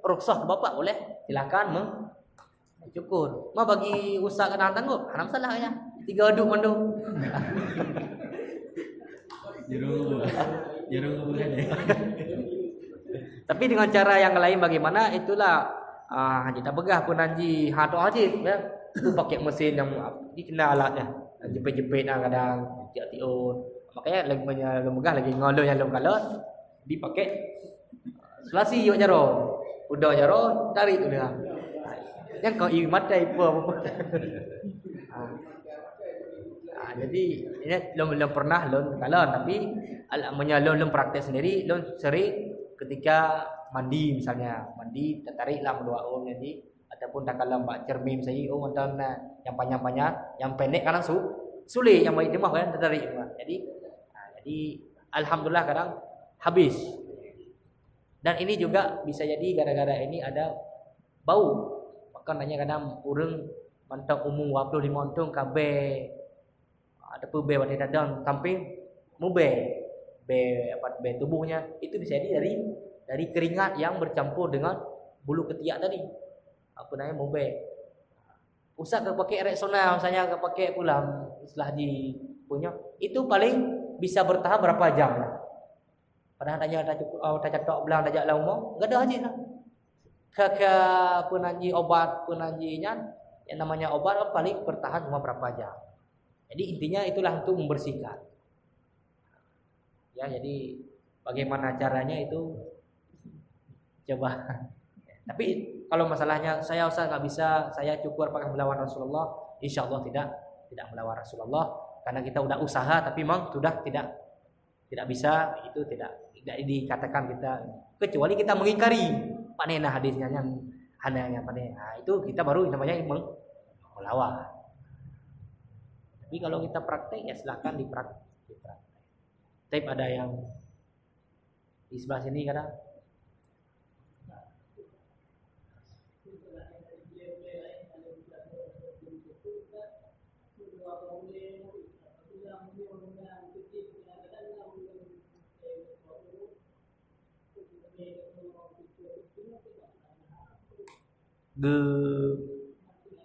rukhsah bapak boleh. Silakan cukur. Mau bagi usaha kena tangguh. Haram salah ya. Tiga aduk mandung. Jeru boleh. Tapi dengan cara yang lain bagaimana itulah kita begah pun nanti hatu wajib ya. Tu pakai mesin yang kena alatnya. Jepit-jepit kadang tiun. Makanya lagi banyak lemegah lagi ngolo yang lem kalot dipakai selasi yo jaro. Udah jaro tarik udah. Yang kau iri mata apa. Jadi ini belum pernah kalon tapi menyalon praktek sendiri sering ketika mandi misalnya mandi tertariklah dua orang jadi ataupun tak kalah mbak cermin saya mantan yang panjang-panjang yang pendek kadang sulit yang baik demah kan tertarik jadi alhamdulillah kadang habis dan ini juga bisa jadi gara-gara ini ada bau makanya kadang orang mantap umum 25 untung kabe ada pebe pada dadang samping mube be tubuhnya itu bisa jadi dari keringat yang bercampur dengan bulu ketiak tadi apa namanya mube usah ke pakai Rexona misalnya ke pakai pula istilah di punya itu paling bisa bertahan berapa jam lah padahal tanya tak catok belang tak jak lama enggak ada haji lah ke penanji obat penanjinya yang namanya obat paling bertahan cuma berapa jam. Jadi intinya itulah untuk membersihkan. Ya, jadi Bagaimana caranya itu coba. Tapi kalau masalahnya saya Ustaz nggak bisa, saya cukup pakai melawan Rasulullah, insya Allah tidak melawan Rasulullah, karena kita udah usaha tapi memang sudah tidak bisa, itu tidak dikatakan kita, kecuali kita mengingkari Pak Nena hadisnya yang hanya Pak Nena. Nah, itu kita baru namanya melawan. Tapi kalau kita praktek ya silahkan dipraktek. Tapi ada yang di sebelah sini kadang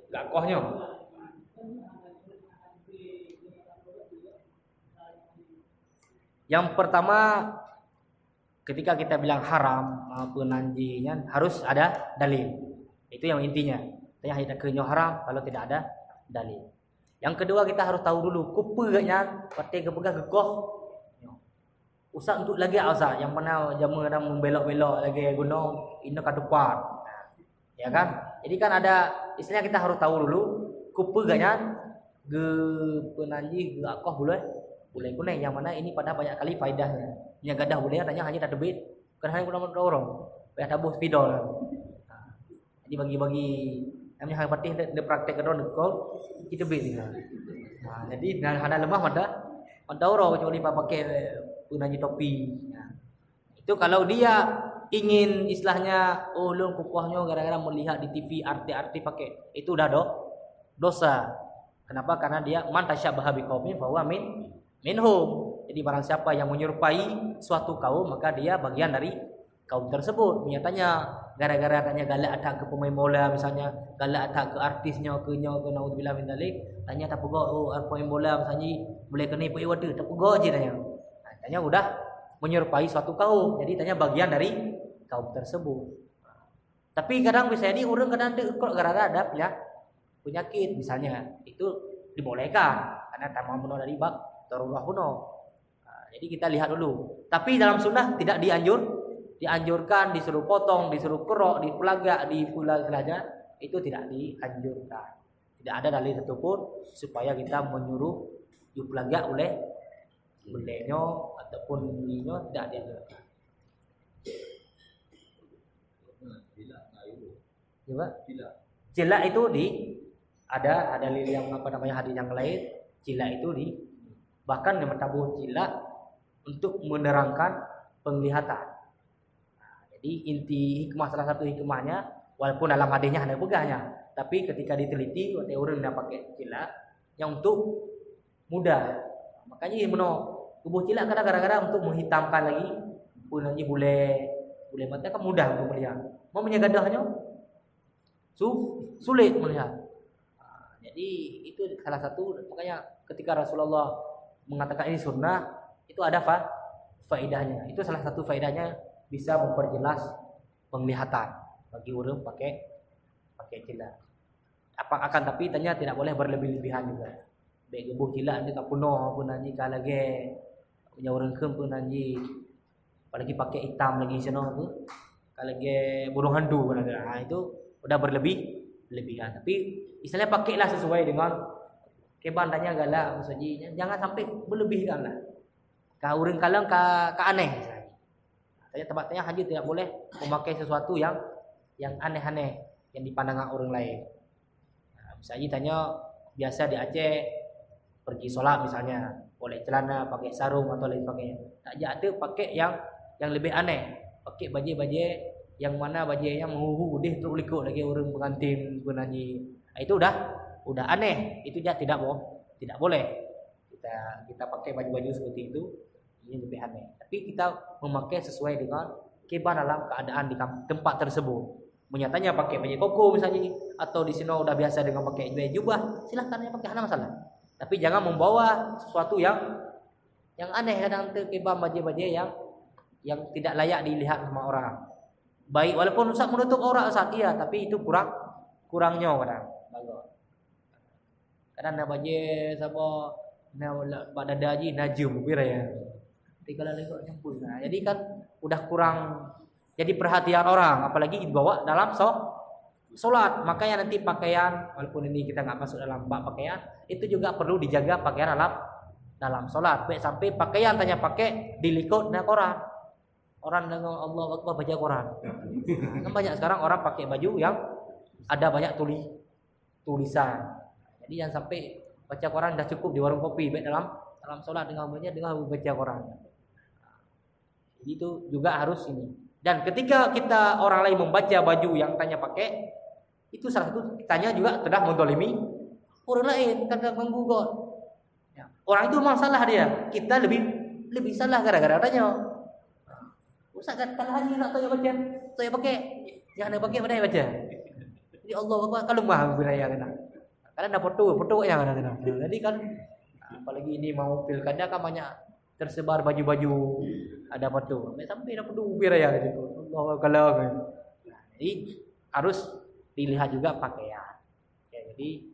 gak kohnya. Yang pertama, ketika kita bilang haram maupun nanjinya harus ada dalil. Itu yang intinya. Tanya tidak kenyo haram kalau tidak ada dalil. Yang kedua, kita harus tahu dulu kupeganya pati kepegah gegoh. Usah untuk lagi Ustaz yang mana jamu ada membelok-belok lagi gunung ini ke depan. Ya kan? Jadi kan ada istilahnya, kita harus tahu dulu kupeganya ge penanji ge akoh boleh kuning yang mana ini pada banyak kali faedahnya. Yang gadah boleh tanya hanya tak debit, kan hanya guna orang. Biar tabuh spidol. Jadi bagi-bagi namanya hal patih de praktek kedon kau kita beli. Nah, jadi dan ada lemah ada orang kecuali pakai penanji topi. Nah, itu kalau dia ingin istilahnya ulun kukuhnya gara-gara melihat di TV arti-arti pakai, itu udah dosa. Kenapa? Karena dia man tasyabbaha biqaumin fa huwa minhum. Jadi barang siapa yang menyerupai suatu kaum maka dia bagian dari kaum tersebut. Nyatanya gara-gara katanya galak atak ke pemain bola misalnya, galak atak ke artisnya ke naudzubillah min dzalik, tanya tak pegok pemain bola misalnya boleh kena pai wadah tak pegok je tanya. Tanya udah menyerupai suatu kaum, jadi tanya bagian dari kaum tersebut. Tapi kadang bisa jadi orang kadang kok gara-gara ada penyakit misalnya, itu dibolehkan karena tamam benar dari bab darurah kuno. Nah, jadi kita lihat dulu. Tapi dalam sunnah tidak dianjurkan disuruh potong, disuruh kerok, dipelagak, dipulagak, itu tidak dianjurkan. Tidak ada dalil satupun supaya kita menyuruh dipelagak oleh beliau ataupun beliau, tidak dianjurkan. Coba cilak itu ada dalil yang hadis yang lain, cilak itu bahkan yang tabuh cilak untuk menerangkan penglihatan. Nah, jadi inti hikmah, salah satu hikmahnya, walaupun dalam hadisnya hanya pegahnya, tapi ketika diteliti orang yang pakai cilak yang untuk mudah. Makanya meno tubuh cilak kadang gara-gara untuk menghitamkan lagi pun lagi boleh mata kan mudah untuk melihat. Mau menyagadahnya sulit melihat. Nah, jadi itu salah satu, makanya ketika Rasulullah mengatakan ini sunnah, itu ada faedahnya. Itu salah satu faedahnya, bisa memperjelas penglihatan bagi orang pakai cilak. Akan tapi tanya tidak boleh berlebih-lebihan juga. Baik gebuh cilak ni tak penuh pun nanti lagi punya orang kem pun nanti, apalagi pakai hitam lagi sana tu, kalau lagi burung handu pun ada. Nah, itu udah berlebihan. Tapi istilahnya pakailah sesuai dengan kebandannya galak maksudnya, jangan sampai berlebihkan lah. Ka urang kalang ka aneh. Tanya tempatnya haji tidak boleh memakai sesuatu yang aneh-aneh yang dipandang orang lain. Nah, misalnya tanya biasa di Aceh pergi sholat misalnya, boleh celana pakai sarung atau lain sebagainya. Tak ada pakai yang lebih aneh, pakai baju-baju yang mana bajunya menguhu deh terus likut lagi orang pengantin pun haji. Itu udah aneh, itu tidak boleh. Kita pakai baju-baju seperti itu, ini lebih aneh. Tapi kita memakai sesuai dengan keban dalam keadaan di tempat tersebut. Menyatanya pakai baju koko misalnya, atau di sini udah biasa dengan pakai jubah, silahkan ya pakai, hana masalah. Tapi jangan membawa sesuatu yang aneh, kadang keban baju-baju yang tidak layak dilihat sama orang. Baik walaupun Ustaz menutup aurat Ustaz, iya, tapi itu kurangnya kadang. Kadang nak baje siapa nak pada daji najum kira ya. Tinggal lekuk nyempul. Nah, jadi kan udah kurang jadi perhatian orang, apalagi dibawa dalam sholat. Makanya nanti pakaian, walaupun ini kita nggak masuk dalam bab pakaian, itu juga perlu dijaga pakaian dalam sholat. Sampai pakaian tanya pakai dilikut dengan Quran. Orang dengan Allah Akbar baca Quran. Nah, kan banyak sekarang orang pakai baju yang ada banyak tulisan. Jadi jangan sampai baca Quran dah cukup di warung kopi, baik dalam sholat dengan baca Quran. Jadi itu juga harus ini. Dan ketika kita orang lain membaca baju yang tanya pakai, itu salah satu kitanya juga telah mendolimi orang lain, karena menggugat. Ya. Orang itu memang salah dia, kita lebih salah gara-gara tanya. Ustaz kan kalah haji nak tanya baca, saya pakai, jangan pakai pada baca. Jadi Allah Akbar kalau mah budaya kena. Karena dah foto yang kena. Jadi kan apalagi ini mau pilkada kan banyak tersebar baju-baju ada foto. Sampai dah foto budaya gitu. Allah kalau. Jadi harus dilihat juga pakaian. Ya, jadi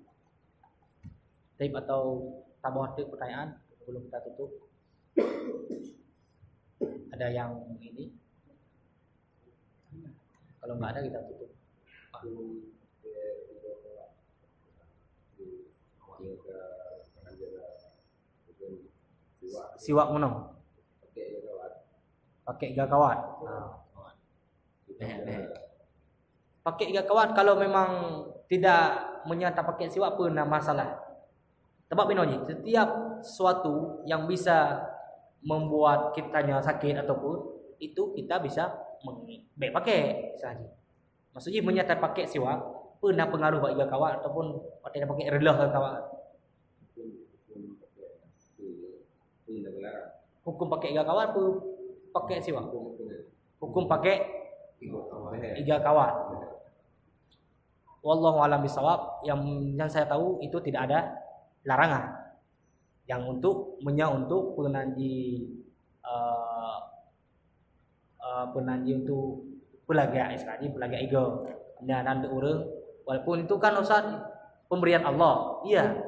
tip atau tambahan pertanyaan sebelum kita tutup. Ada yang ini? Kalau nggak ada kita tutup. Siwak menang. Pakai iga kawat. Pakai iga kawat kalau memang tidak menyata pakai siwak pun masalah. Sebab binoji, setiap sesuatu yang bisa membuat kitanya sakit ataupun itu kita bisa pakai saja. Maksudnya menyata pakai siwak pernah pengaruh bagi iga kawat ataupun pakai relah kawat. Hukum pakai iga kawat pun pakai siwak. Hukum pakai iga kawat. Wallahu a'lam bishawab. Yang saya tahu itu tidak ada larangan. Yang untuk penanji untuk pelagak istilahnya pelagak iga dan orang walaupun itu kan Ustaz pemberian Allah. Iya.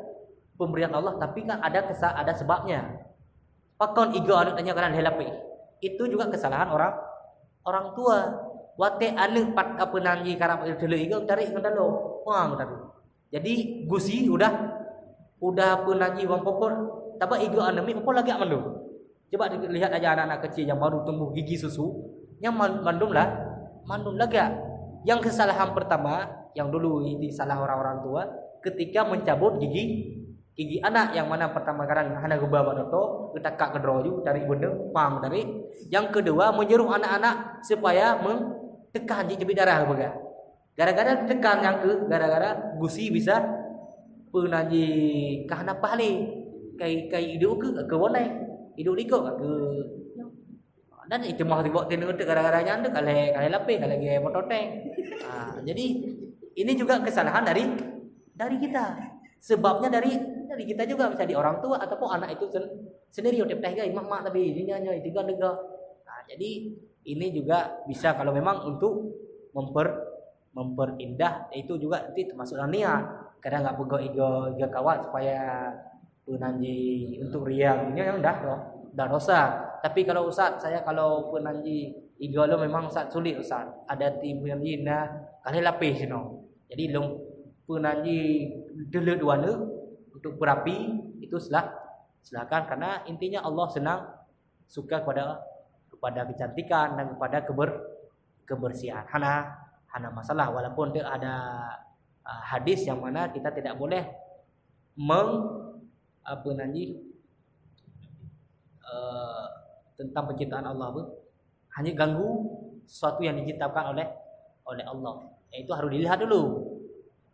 Pemberian Allah tapi kan ada sebabnya. Pakon iga anu tanya kan helapi. Itu juga kesalahan orang tua. Wate anu pat penanji karap dulu iga tarik ngandalo. Wah ngandalo. Jadi gusi udah penanji wang pokok tapi iga anu mi pokok lagi mandum. Coba lihat aja anak-anak kecil yang baru tumbuh gigi susu yang mandum lagi. Yang kesalahan pertama yang dulu ini salah orang-orang tua ketika mencabut gigi anak yang mana pertama kali hana gebaba doto kita kak kedroju dari benda pam dari yang kedua menyuruh anak-anak supaya tekan jejak darah baga gara-gara tekan yang gara-gara gusi bisa penanji kahana pahli kai hidup ke wonai hidup liko ke dan itu mah dibuat tinu gara-gara nyanduk kali lapis kali ge mototeng. Jadi ini juga kesalahan dari kita. Sebabnya dari kita juga bisa di orang tua ataupun anak itu sendiri udah teh guys mak tapi ini hanya tiga. Jadi ini juga bisa kalau memang untuk memperindah itu juga nanti termasuk niat. Kadang enggak pegawai iga kawat supaya penanji untuk riang ini yang dah dosa. Tapi kalau Ustaz saya kalau penanji iga lo memang Ustaz sulit Ustaz. Ada tim penanji kali lapis no. Jadi penanji dulu dua untuk berapi itu silakan karena intinya Allah senang suka kepada kecantikan dan kepada kebersihan. Hana masalah walaupun ada hadis yang mana kita tidak boleh tentang penciptaan Allah hanya ganggu sesuatu yang diciptakan oleh Allah. Itu harus dilihat dulu.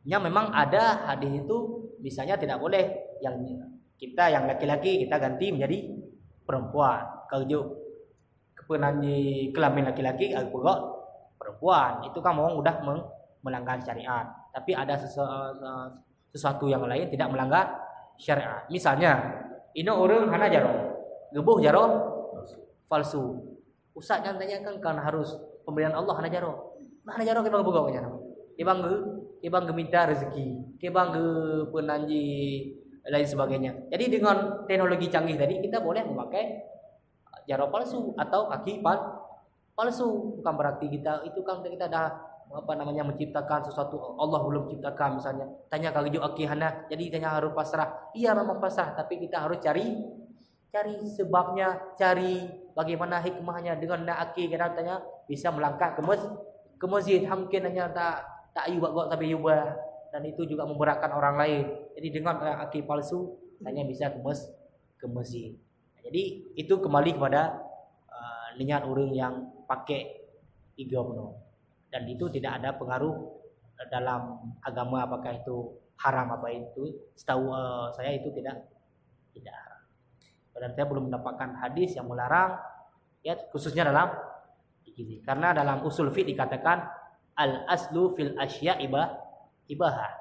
Yang memang ada hadis itu misalnya tidak boleh yang laki-laki kita ganti menjadi perempuan. Kalau penanji kelamin laki-laki agak perempuan itu kan memang udah melanggar syariat. Tapi ada sesuatu yang lain tidak melanggar syariat. Misalnya ini orang hana jaro, gebuh jaro palsu. Ustaz yang tanyakan kan harus pemberian Allah hana jaro. Nah hana jaro kita gebuh nya. Ibang minta rezeki, ibang penanji lain sebagainya. Jadi dengan teknologi canggih tadi kita boleh memakai jaro palsu atau kaki palsu. Bukan berarti kita itu kan kita dah menciptakan sesuatu Allah belum ciptakan misalnya. Tanya kalau jo akihana, jadi tanya harus pasrah. Iya memang pasrah, tapi kita harus cari sebabnya, cari bagaimana hikmahnya. Dengan nak akih kadang tanya bisa melangkah ke masjid, mungkin hanya tak ayu buat tapi ubah, dan itu juga memberatkan orang lain. Jadi dengan akih palsu tanya bisa ke masjid. Jadi itu kembali kepada niat orang yang pakai tiga penuh, dan itu tidak ada pengaruh dalam agama apakah itu haram apa itu. Setahu saya itu tidak haram, dan saya belum mendapatkan hadis yang melarang ya, khususnya dalam gizi. Karena dalam usul fiqh dikatakan al aslu fil asya ibahah.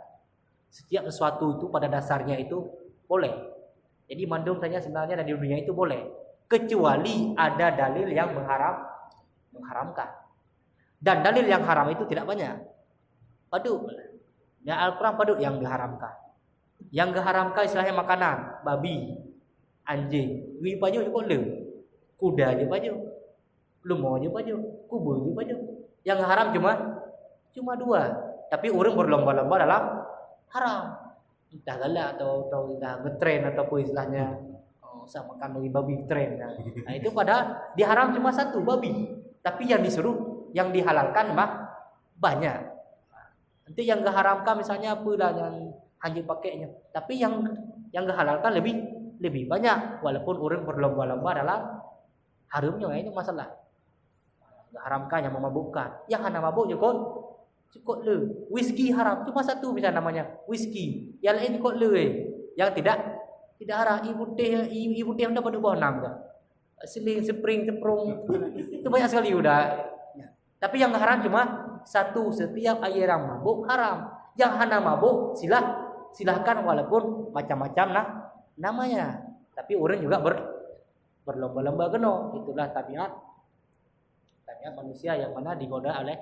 Setiap sesuatu itu pada dasarnya itu boleh. Jadi mandum tanya sebenarnya di dunia itu boleh, kecuali ada dalil yang mengharamkan. Dan dalil yang haram itu tidak banyak. Paduk. Ya Al-Quran paduk yang diharamkan. Yang diharamkan istilahnya makanan, babi, anjing, wi paju juga le. Kuda aja paju. Lumau aja paju, kubur aja paju. Yang haram cuma dua. Tapi orang berlomba-lomba dalam haram. Entah galak atau entah ngetren ataupun istilahnya sama makan lagi babi tren. Nah itu padahal diharam cuma satu babi, tapi yang disuruh yang dihalalkan banyak. Nanti yang diharamkan misalnya apa lah yang hanya pakainya, tapi yang dihalalkan lebih banyak, walaupun orang berlomba-lomba dalam haramnya. Itu masalah. Diharamkan yang memabukkan, yang hana mabuk cukup le. Whisky haram cuma satu misalnya namanya whisky, yang lain cukup le. Yang tidak haram ibu teh yang dapat bawah 6 dah. Seling, spring, ceprung itu banyak sekali udah. Tapi yang haram cuma satu, setiap air yang mabuk haram. Yang hana mabuk silahkan walaupun macam-macam namanya. Tapi orang juga berlomba-lomba geno. Itulah tabiat manusia yang mana digoda oleh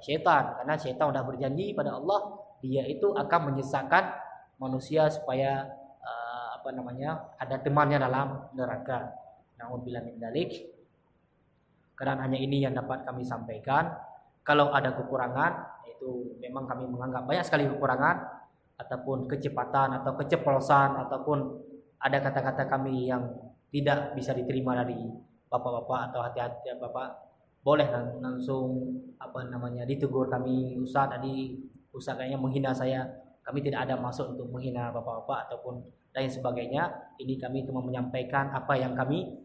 syaitan. Karena syaitan sudah berjanji pada Allah, dia itu akan menyesatkan manusia supaya ada temannya dalam neraka. Na'udzubillah min dzalik. Karena hanya ini yang dapat kami sampaikan. Kalau ada kekurangan, itu memang kami menganggap banyak sekali kekurangan ataupun kecepatan atau keceplosan ataupun ada kata-kata kami yang tidak bisa diterima dari bapak-bapak atau hati-hati bapak, boleh langsung ditegur kami. Ustaz kayaknya menghina saya. Kami tidak ada maksud untuk menghina bapak-bapak ataupun lain sebagainya. Ini kami cuma menyampaikan apa yang kami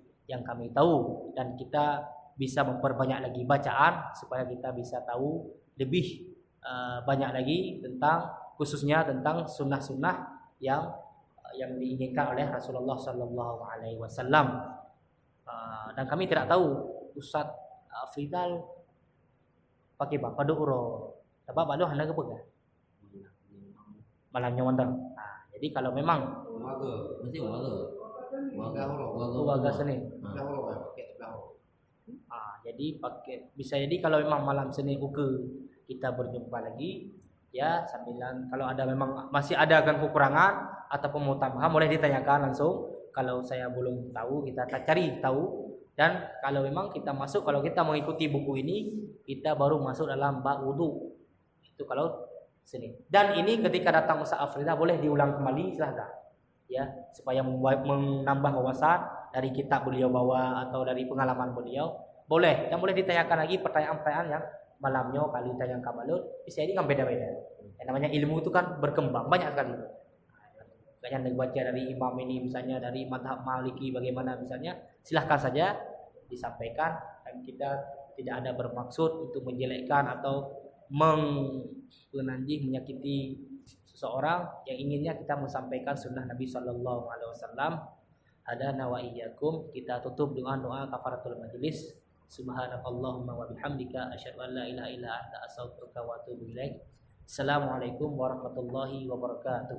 tahu, dan kita bisa memperbanyak lagi bacaan supaya kita bisa tahu lebih banyak lagi khususnya tentang sunnah-sunnah yang diinginkan oleh Rasulullah Sallallahu Alaihi Wasallam. Dan kami tidak tahu Ustaz Fidal pakai bapak uro, tapi bapak hanya kepegang malamnya mantap. Jadi kalau memang waga seni. Jadi bisa jadi kalau memang malam Senin kita berjumpa lagi ya, sambilan kalau ada memang masih ada kan kekurangan ataupun mau tambahan boleh ditanyakan langsung. Kalau saya belum tahu kita cari tahu, dan kalau memang kita masuk, kalau kita mengikuti buku ini kita baru masuk dalam bab wudu. Itu kalau Senin. Dan ini ketika datang Ustaz Afrida boleh diulang kembali silahkan ya, supaya menambah wawasan dari kitab beliau bawa atau dari pengalaman beliau. Boleh, dan boleh ditanyakan lagi pertanyaan-pertanyaan yang malamnya kali tanya kabalut bisa jadi kan beda-beda. Yang namanya ilmu itu kan berkembang banyak sekali. Kayaknya baca dari imam ini misalnya dari mazhab Maliki bagaimana misalnya, silahkan saja disampaikan, dan kita tidak ada bermaksud untuk menjelekkan atau menyakiti seseorang. Yang inginnya kita menyampaikan sunnah Nabi Sallallahu Alaihi Wasallam. Hadana wa iyyakum. Kita tutup dengan doa kafaratul majlis. Subhanakallahumma wa bihamdika asyhadu an la ilaha illa anta astaghfiruka wa atubu ilaik. Assalamualaikum warahmatullahi wabarakatuh.